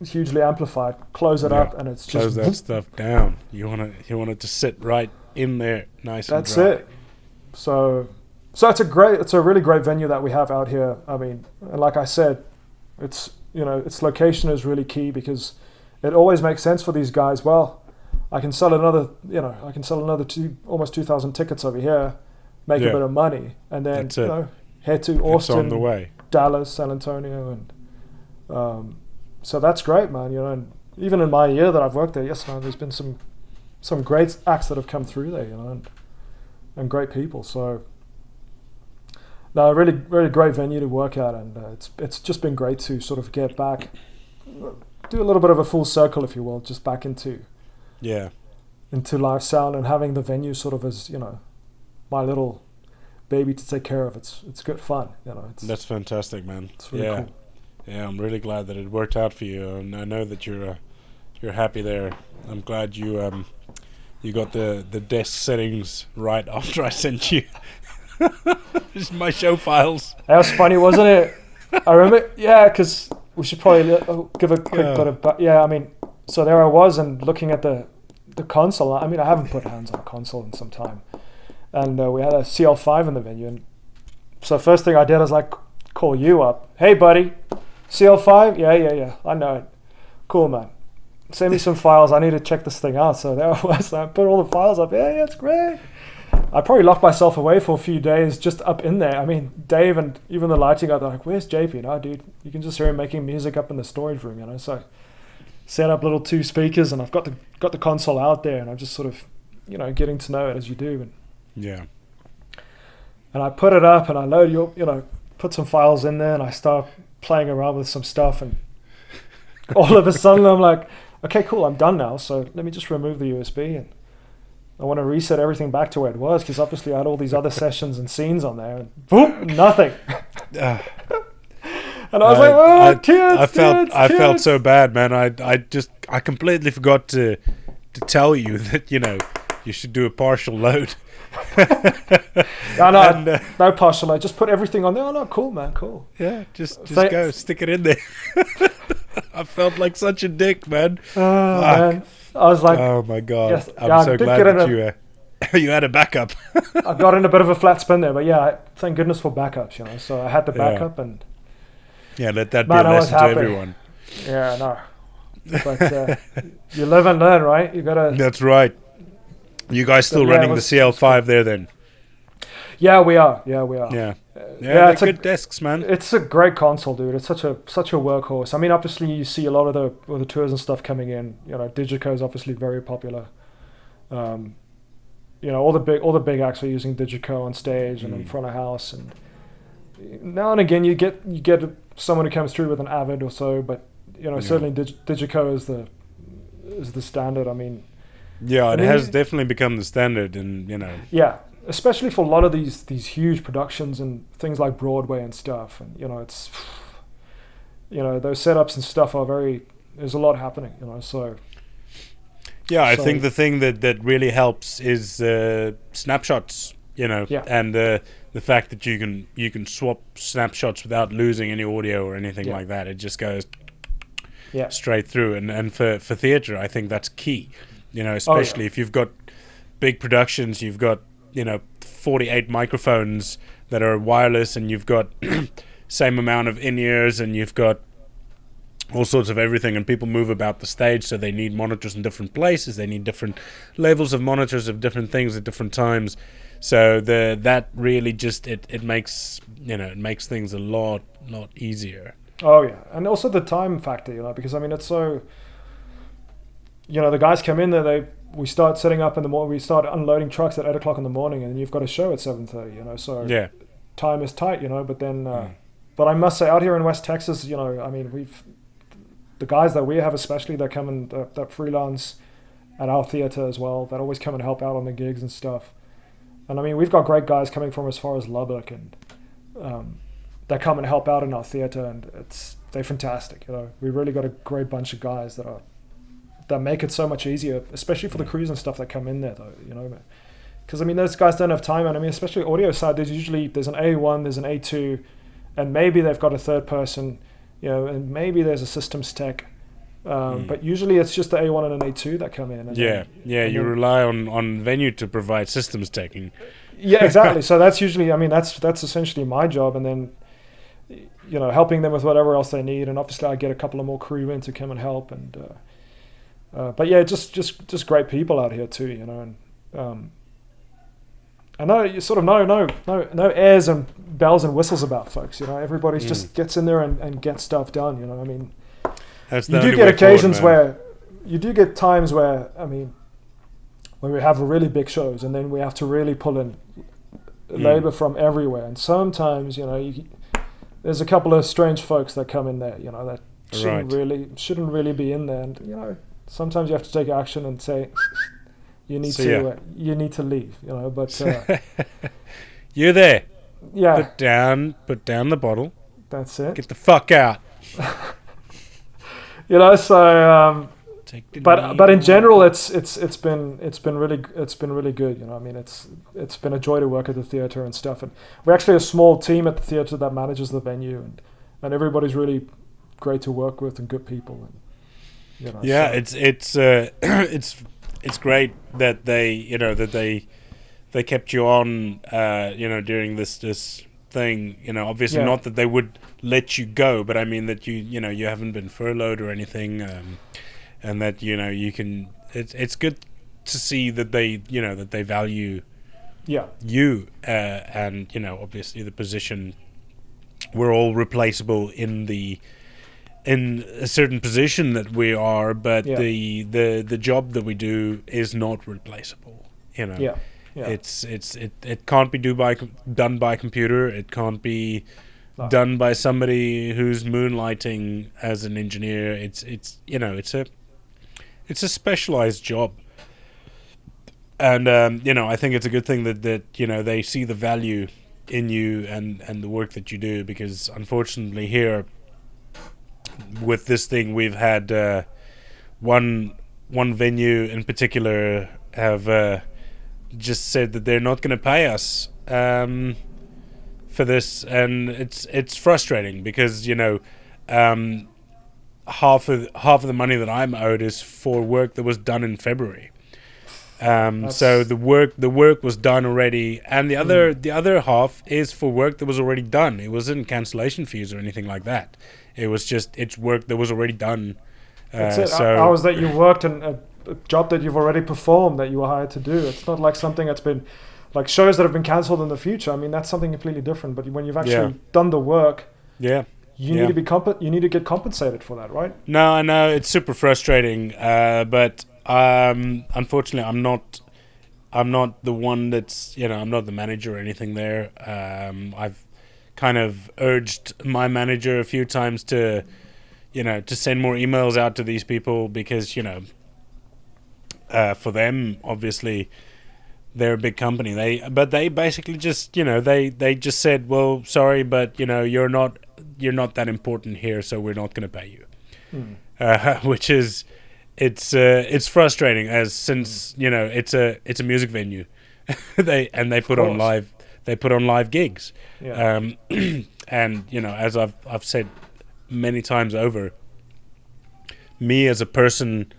hugely amplified. Close it up, and it's just close that stuff down. You want it to sit right in there, nice and dry. That's it. So it's a really great venue that we have out here. I mean, and like I said, its location is really key, because it always makes sense for these guys. Well, I can sell another almost 2,000 tickets over here, make a bit of money, and then head to Austin, on the way. Dallas, San Antonio, and so that's great, man. You know, and even in my year that I've worked there, yes, man, there's been some great acts that have come through there, you know, and great people. So. No, a really, really great venue to work at, and it's just been great to sort of get back, do a little bit of a full circle, if you will, just back into live sound, and having the venue sort of as, you know, my little baby to take care of. It's good fun, you know. That's fantastic, man. It's really cool. Yeah, I'm really glad that it worked out for you, and I know that you're happy there. I'm glad you got the desk settings right after I sent you my show files. That was funny, wasn't it? I remember, yeah, because we should probably give a quick bit of, I mean, so there I was and looking at the console. I mean, I haven't put hands on a console in some time, and we had a CL5 in the venue, and so first thing I did was like call you up. Hey, buddy, CL5? Yeah, I know it. Cool, man. Send me some files. I need to check this thing out. So there I was. I put all the files up. Yeah, it's great. I probably locked myself away for a few days just up in there. I mean, Dave and even the lighting guy, they're like, where's JP? No, dude, you can just hear him making music up in the storage room, you know. So I set up little 2 speakers, and I've got the console out there, and I'm just sort of, you know, getting to know it as you do. And yeah. And I put it up, and I load put some files in there, and I start playing around with some stuff, and all of a sudden I'm like, okay, cool, I'm done now. So let me just remove the USB, and I want to reset everything back to where it was, because obviously I had all these other sessions and scenes on there, and boom, nothing. And I was like, oh, kids, I felt so bad, man. I completely forgot to tell you that, you know, you should do a partial load. No partial load. Just put everything on there. Oh no, cool, man, cool. Yeah, just go stick it in there. I felt like such a dick, man. Man. I was like, oh my god, yes, I'm so glad that you had a backup. I got in a bit of a flat spin there, but yeah, thank goodness for backups, you know. So I had the backup, and let that be a lesson to everyone. Yeah, no, but you live and learn, right? You gotta. That's right. You guys still running the CL5 there then? Yeah, we are. Yeah, they're good desks, man. It's a great console, dude. It's such a workhorse. I mean, obviously you see a lot of the tours and stuff coming in. You know, Digico is obviously very popular. You know, all the big acts are using Digico on stage and in front of house, and now and again you get someone who comes through with an Avid or so, but you know, certainly Digico is the standard. I mean. Yeah, it has definitely become the standard, and you know. Yeah, especially for a lot of these huge productions and things like Broadway and stuff, and you know, it's, you know, those setups and stuff are there's a lot happening, you know. So. Yeah, I think the thing that really helps is snapshots, you know, and the fact that you can swap snapshots without losing any audio or anything like that. It just goes straight through, and for theatre, I think that's key. You know, especially if you've got big productions, you've got, you know, 48 microphones that are wireless, and you've got same amount of in-ears, and you've got all sorts of everything, and people move about the stage, so they need monitors in different places, they need different levels of monitors of different things at different times. So that really just it makes, you know, it makes things a lot easier. Oh yeah, and also the time factor, you know, because I mean it's so. You know, the guys come in there, we start setting up in the morning, we start unloading trucks at 8 o'clock in the morning, and you've got a show at 7:30, you know, so time is tight, you know, but then, but I must say, out here in West Texas, you know, I mean, the guys that we have especially, that come in, that freelance at our theatre as well, that always come and help out on the gigs and stuff. And I mean, we've got great guys coming from as far as Lubbock, and that come and help out in our theatre, and they're fantastic, you know. We really got a great bunch of guys that make it so much easier, especially for the crews and stuff that come in there, though, you know, because I mean those guys don't have time, and I mean especially audio side, there's an A1, there's an A2, and maybe they've got a third person, you know, and maybe there's a systems tech, but usually it's just the A1 and an A2 that come in. And you rely on venue to provide systems teching. Yeah, exactly. So that's usually, I mean, that's essentially my job, and then, you know, helping them with whatever else they need, and obviously I get a couple of more crew in to come and help, and but yeah, just great people out here too, you know, and I know you sort of no airs and bells and whistles about folks, you know. Everybody's just gets in there and gets stuff done, you know. I mean, you do get occasions where you do get times where, I mean, when we have really big shows, and then we have to really pull in labor from everywhere, and sometimes, you know, there's a couple of strange folks that come in there, you know, that shouldn't really be in there, and you know. Sometimes you have to take action and say, you need to leave, you know. But you're there. Yeah. Put down the bottle. That's it. Get the fuck out. You know, so but in general, knee. it's been really good. You know, I mean, it's been a joy to work at the theatre and stuff. And we're actually a small team at the theatre that manages the venue, and everybody's really great to work with and good people. And you know, yeah, so. it's great that they kept you on, during this thing. You know, obviously not that they would let you go, but I mean that you haven't been furloughed or anything, and that you can. It's good to see that they value you, and obviously the position. We're all replaceable in a certain position that we are, but the job that we do is not replaceable. Yeah. It can't be done by computer. It can't be done by somebody who's moonlighting as an engineer. It's a specialized job, and I think it's a good thing that they see the value in you and the work that you do, because unfortunately here with this thing we've had one venue in particular have just said that they're not going to pay us for this, and it's frustrating because half of the money that I'm owed is for work that was done in February. So the work was done already, and the other half is for work that was already done. It wasn't cancellation fees or anything like that. It was just it's work that was already done. So hours that you worked and a job that you've already performed that you were hired to do. It's not like something that's been like shows that have been cancelled in the future. I mean, that's something completely different. But when you've actually done the work, you need to be you need to get compensated for that, right? No, I know it's super frustrating, but unfortunately, I'm not the one that's I'm not the manager or anything there. I've kind of urged my manager a few times to send more emails out to these people because for them obviously they're a big company. They basically just they just said, well, sorry, but you're not that important here, so we're not going to pay you. Which is it's frustrating since it's a music venue. they put on live gigs. And as I've said many times over, me as a person,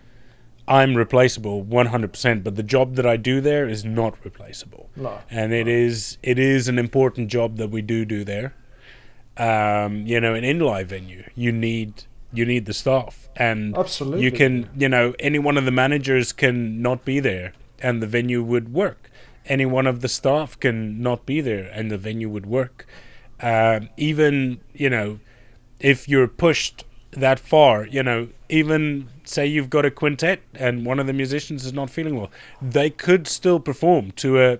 I'm replaceable 100%, but the job that I do there is not replaceable. No. And it is an important job that we do there. An in-live venue, you need the staff, and absolutely you can any one of the managers can not be there and the venue would work. Any one of the staff can not be there and the venue would work. Even if you're pushed that far, even say you've got a quintet and one of the musicians is not feeling well, they could still perform to a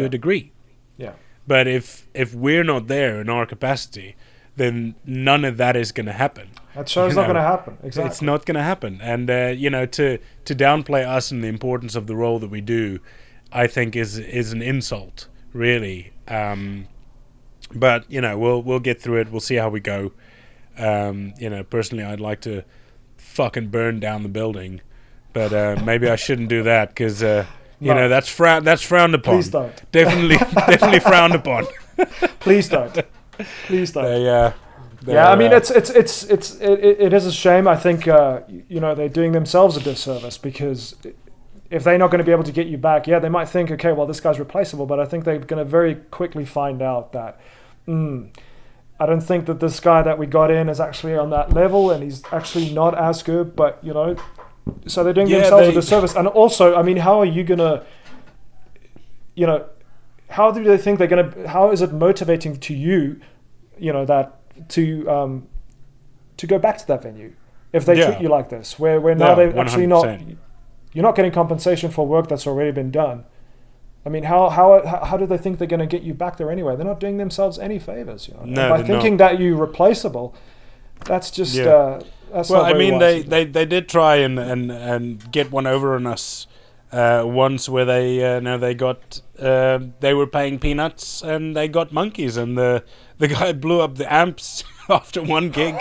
degree. Yeah. But if we're not there in our capacity, then none of that is going to happen. That show's not going to happen. Exactly. It's not going to happen. And to downplay us and the importance of the role that we do, I think is an insult, really. But we'll get through it. We'll see how we go. Personally, I'd like to fucking burn down the building, but maybe I shouldn't do that because no. That's frowned upon. Please don't. Definitely frowned upon. Please don't. Please don't. Yeah, I mean it is a shame. I think they're doing themselves a disservice, because if they're not going to be able to get you back, they might think, okay, well, this guy's replaceable, but I think they're going to very quickly find out that I don't think that this guy that we got in is actually on that level, and he's actually not as good. But so they're doing themselves a disservice. And also, I mean, how are you gonna, how do they think they're gonna? How is it motivating to you, that to go back to that venue if they treat you like this, where now they're 100%. Actually not, you're not getting compensation for work that's already been done. I mean, how do they think they're going to get you back there anyway? They're not doing themselves any favors. No, by thinking that you're replaceable, that's just that's well. Not very wise. They did try and get one over on us once, where they got they were paying peanuts and they got monkeys, and the guy blew up the amps after one gig.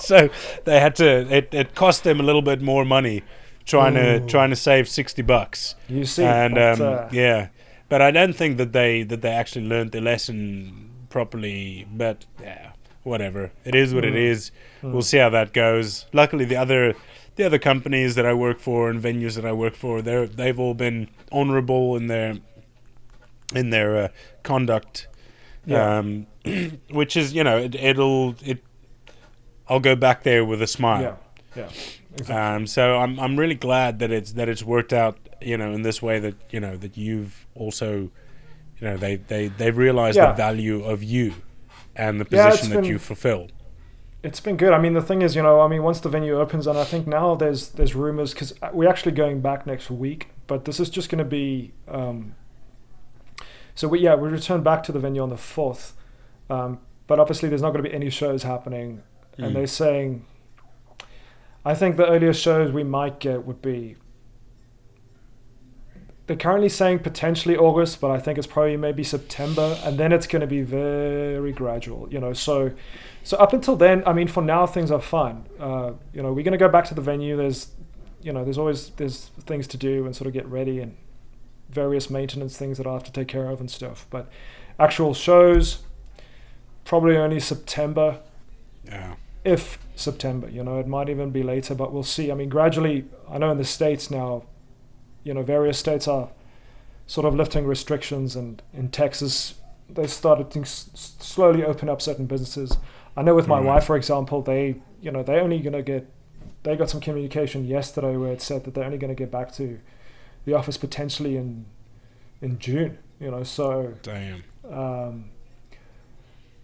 So they had to. It cost them a little bit more money trying to save $60. You see, and but, yeah, but I don't think that they actually learned the lesson properly. But yeah, whatever. It is what it is. We'll see how that goes. Luckily, the other companies that I work for and venues that I work for, they've all been honourable in their conduct, which is, you know, I'll go back there with a smile. Yeah, exactly. So I'm really glad that it's worked out, you know, in this way, that, you know, that you've also, you know, they've realized the value of you and the position that you fulfill. It's been good. I mean, the thing is, you know, I mean, once the venue opens, and I think now there's rumors, because we're actually going back next week, but this is just going to be, so we return back to the venue on the 4th, but obviously there's not going to be any shows happening, and they're saying, I think the earliest shows we might get would be, they're currently saying potentially August, but I think it's probably maybe September, and then it's going to be very gradual, you know. So up until then, I mean, for now things are fine. You know, we're going to go back to the venue. There's things to do and sort of get ready, and various maintenance things that I have to take care of and stuff. But actual shows, probably only September. Yeah. If September, you know, it might even be later, but we'll see. I mean, gradually, I know in the States now, you know, various states are sort of lifting restrictions, and in Texas, they started to slowly open up certain businesses. I know with my wife, for example, they got some communication yesterday where it said that they're only going to get back to the office potentially in June, you know, so. Damn.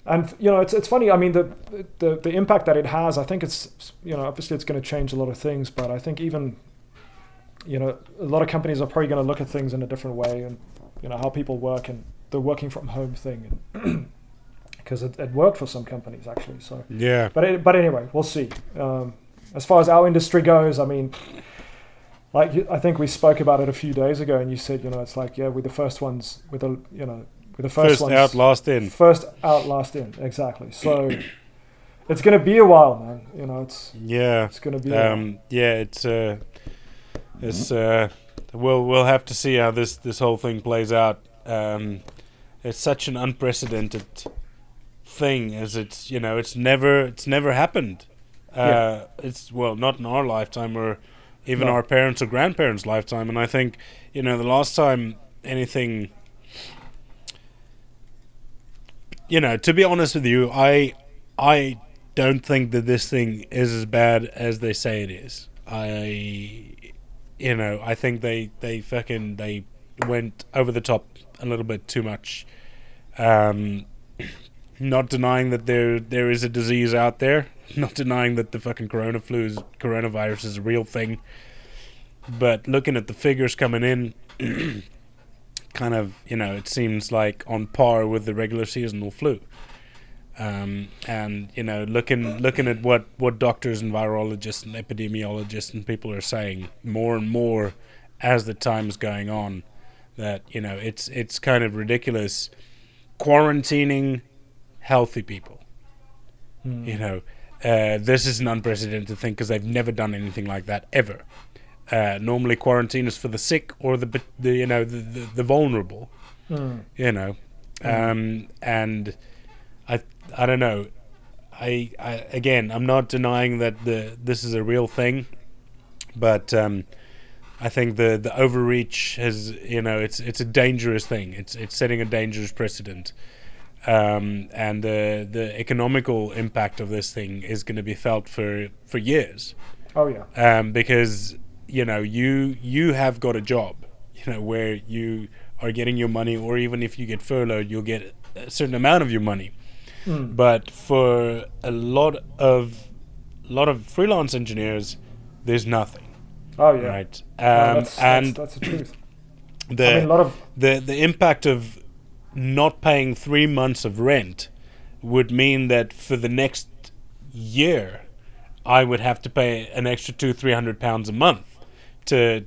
And, you know, it's funny. I mean, the impact that it has, I think it's, you know, obviously it's going to change a lot of things, but I think even, you know, a lot of companies are probably going to look at things in a different way, and, you know, how people work and the working from home thing, because it worked for some companies actually. So yeah. But anyway, we'll see. As far as our industry goes, I mean, like I think we spoke about it a few days ago, and you said, you know, it's like, yeah, we're the first ones with the, you know, we're the first ones, out, last in. First out, last in, exactly. So it's going to be a while, man. You know, it's going to be. We'll have to see how this whole thing plays out. It's such an unprecedented thing, as it's, you know, it's never happened. It's, well, not in our lifetime, or even our parents' or grandparents' lifetime. And I think, you know, the last time anything, you know, to be honest with you, I don't think that this thing is as bad as they say it is. I think they went over the top a little bit too much. Not denying that there is a disease out there, not denying that the fucking coronavirus is a real thing, but looking at the figures coming in, kind of, you know, it seems like on par with the regular seasonal flu. And, you know, looking at what doctors and virologists and epidemiologists and people are saying more and more as the time is going on, that, you know, it's kind of ridiculous quarantining healthy people. You know, this is an unprecedented thing, because they've never done anything like that ever. Normally quarantine is for the sick or the vulnerable. You know, and I don't know. I'm not denying that this is a real thing, but I think the overreach has, you know, it's a dangerous thing. It's setting a dangerous precedent, and the economical impact of this thing is going to be felt for years. Oh yeah. Because, you know, you have got a job, you know, where you are getting your money, or even if you get furloughed, you'll get a certain amount of your money. But for a lot of freelance engineers, there's nothing. Oh yeah. Right. That's the truth. The impact of not paying 3 months of rent would mean that for the next year, I would have to pay an extra £200-300 a month to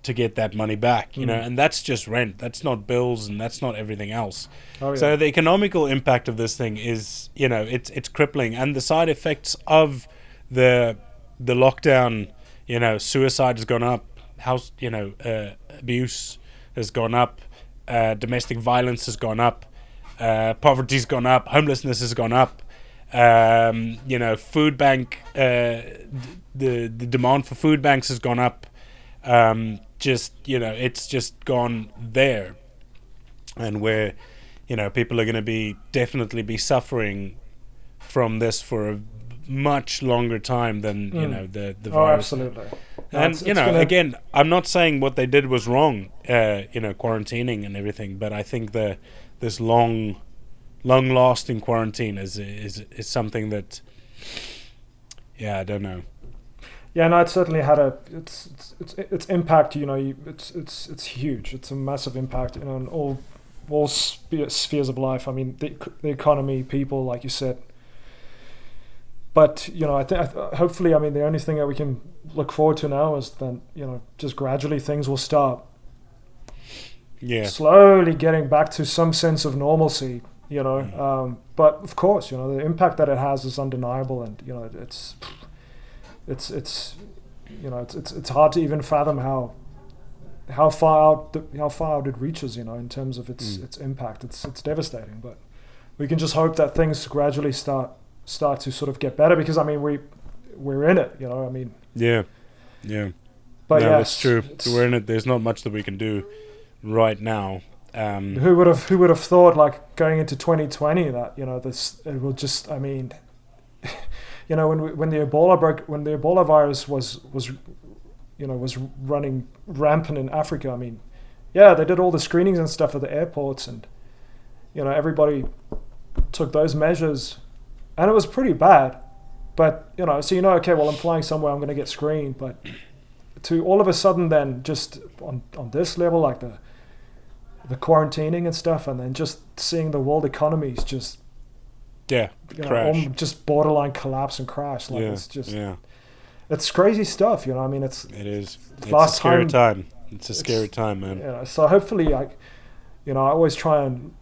get that money back, you know, and that's just rent. That's not bills, and that's not everything else. Oh, yeah. So the economical impact of this thing is, you know, it's crippling, and the side effects of the lockdown, suicide has gone up, abuse has gone up, domestic violence has gone up, poverty's gone up, homelessness has gone up. Food bank, the demand for food banks has gone up. It's just gone there, and where, people are going to definitely be suffering from this for a much longer time than the virus. Oh, absolutely. And again, I'm not saying what they did was wrong, quarantining and everything, but I think this long-lasting quarantine is something that, I don't know. Yeah, no, it certainly had its impact. It's huge. It's a massive impact, on all spheres of life. I mean, the economy, people, like you said. But I think hopefully, I mean, the only thing that we can look forward to now is that just gradually things will start. Yeah. Slowly getting back to some sense of normalcy. But of course, the impact that it has is undeniable, and it's hard to even fathom how far out it reaches, in terms of its impact. It's devastating, but we can just hope that things gradually start to sort of get better, because I mean we're in it, I mean. Yeah. But no, that's true. We're in it. There's not much that we can do right now. Who would have thought, like, going into 2020 that it will just, I mean, when the Ebola virus was running rampant in Africa, I mean, they did all the screenings and stuff at the airports, and everybody took those measures, and it was pretty bad. But okay, well, I'm flying somewhere, I'm going to get screened, but to all of a sudden then just on this level, like the quarantining and stuff, and then just seeing the world economies just crash, just borderline collapse and crash. Like it's just it's crazy stuff. I mean, it is. It's a scary time. It's a scary time, man. So hopefully, I always try and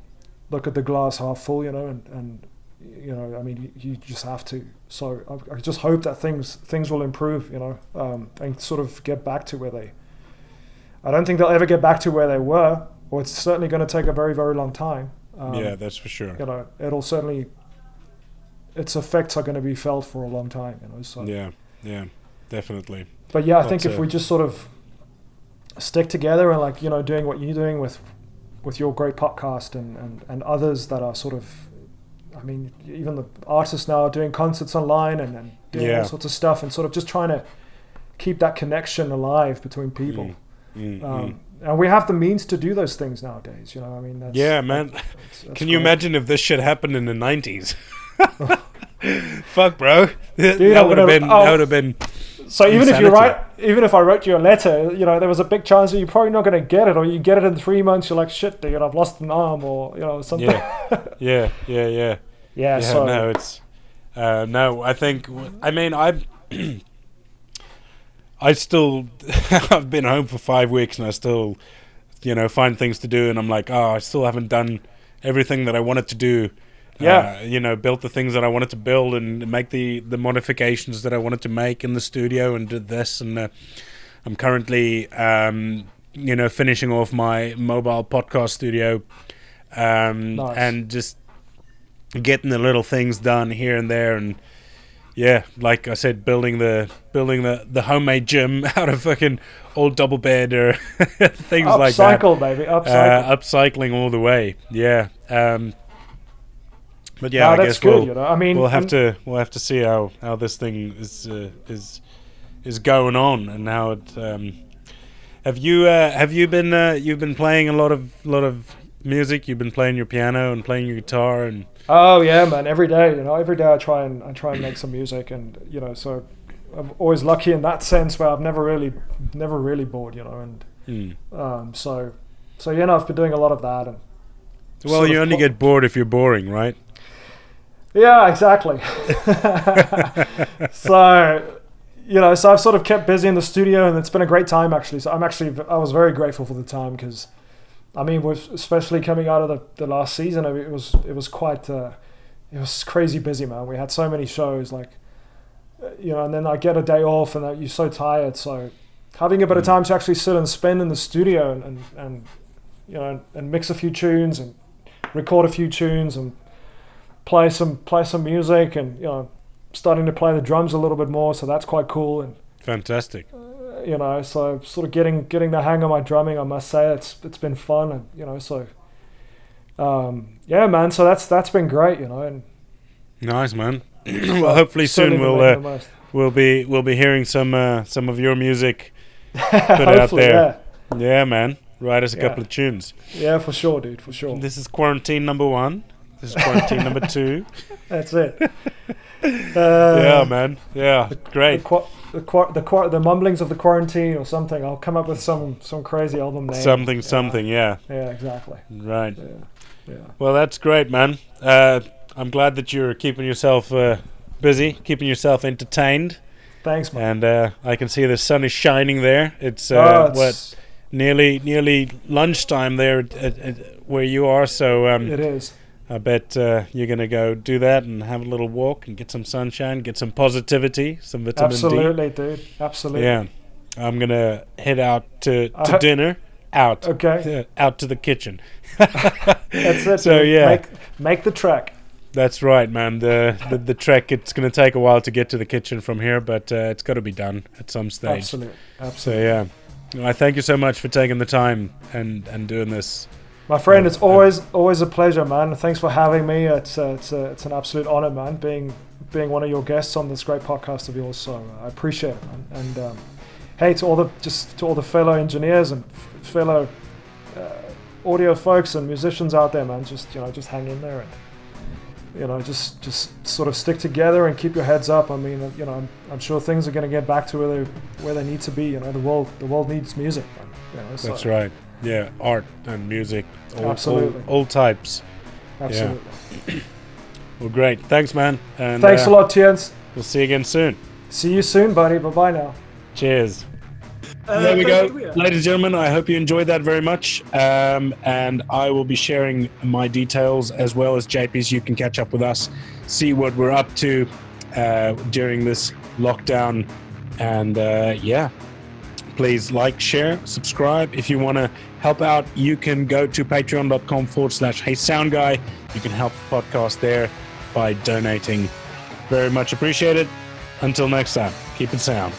look at the glass half full. And I mean, you just have to. So I just hope that things will improve. And sort of get back to where they. I don't think they'll ever get back to where they were. Well, it's certainly going to take a very, very long time. That's for sure. It'll certainly, its effects are going to be felt for a long time. So. Yeah, definitely. But I think if we just sort of stick together and doing what you're doing with your great podcast and others that are sort of, I mean, even the artists now are doing concerts online and doing all sorts of stuff, and sort of just trying to keep that connection alive between people. And we have the means to do those things nowadays, I mean, that's... Yeah, man. That's Can you imagine if this shit happened in the 90s? Fuck, bro. Dude, that would have been... So even if I wrote you a letter, there was a big chance that you're probably not going to get it, or you get it in 3 months, you're like, shit, dude, I've lost an arm, or something. Yeah. So... No, it's... no, I think... I mean, I still, I've been home for 5 weeks, and I still, find things to do, and I'm like, I still haven't done everything that I wanted to do. Built the things that I wanted to build, and make the modifications that I wanted to make in the studio, and did this, and I'm currently, finishing off my mobile podcast studio, nice. And just getting the little things done here and there, and like I said, building the homemade gym out of fucking old double bed or things like that. Upcycle, baby, upcycling all the way. But I that's guess good. I mean, we'll have to see how this thing is going on, and how it. Have you been you've been playing a lot of music? You've been playing your piano and playing your guitar and. Oh yeah, man! Every day, every day I try and make some music, and so I'm always lucky in that sense where I've never really bored, and so I've been doing a lot of that, and well, you only get bored if you're boring, right? Yeah, exactly. So I've sort of kept busy in the studio, and it's been a great time actually. So I was very grateful for the time, because. I mean, especially coming out of the last season, I mean, it was quite it was crazy busy, man. We had so many shows, like and then I get a day off, and you're so tired. So having a bit of time to actually sit and spend in the studio and mix a few tunes and record a few tunes and play some music, and starting to play the drums a little bit more. So that's quite cool. And fantastic. So sort of getting the hang of my drumming, I must say it's been fun, and yeah, man. So that's been great, and nice, man. Well, hopefully soon we'll be hearing some of your music put out there. Yeah, man. Write us a couple of tunes. Yeah, for sure, dude. For sure. This is quarantine number 1. This is quarantine number 2. That's it. Yeah, man. Yeah, great. The mumblings of the quarantine or something. I'll come up with some crazy album name. Something. Yeah. Yeah, exactly. Right. Yeah. Well, that's great, man. I'm glad that you're keeping yourself busy, keeping yourself entertained. Thanks, man. And I can see the sun is shining there. It's nearly lunchtime there where you are. So it is. I bet you're going to go do that and have a little walk and get some sunshine, get some positivity, some vitamin D. Absolutely, dude. Absolutely. Yeah. I'm going to head out to dinner. Out. Okay. Out to the kitchen. That's it. So, yeah. Make the trek. That's right, man. The trek, it's going to take a while to get to the kitchen from here, but it's got to be done at some stage. Absolutely. So, yeah. I thank you so much for taking the time and doing this. My friend, it's always a pleasure, man. Thanks for having me. It's an absolute honor, man, being one of your guests on this great podcast of yours. So I appreciate it, man. And hey, to all the fellow engineers and fellow audio folks and musicians out there, man, just hang in there and just sort of stick together and keep your heads up. I mean, I'm sure things are going to get back to where they need to be. The world needs music, man. That's right. Yeah, art and music, absolutely, all types. Absolutely. Yeah. Well, great. Thanks, man. And thanks a lot, Tiens. We'll see you again soon. See you soon, buddy. Bye-bye now. Cheers. There we go. Ladies and gentlemen, I hope you enjoyed that very much. And I will be sharing my details as well as JP's. You can catch up with us, see what we're up to during this lockdown. And please like, share, subscribe. If you want to help out, you can go to patreon.com/HeySoundGuy. You can help the podcast there by donating. Very much appreciated. Until next time, keep it sound.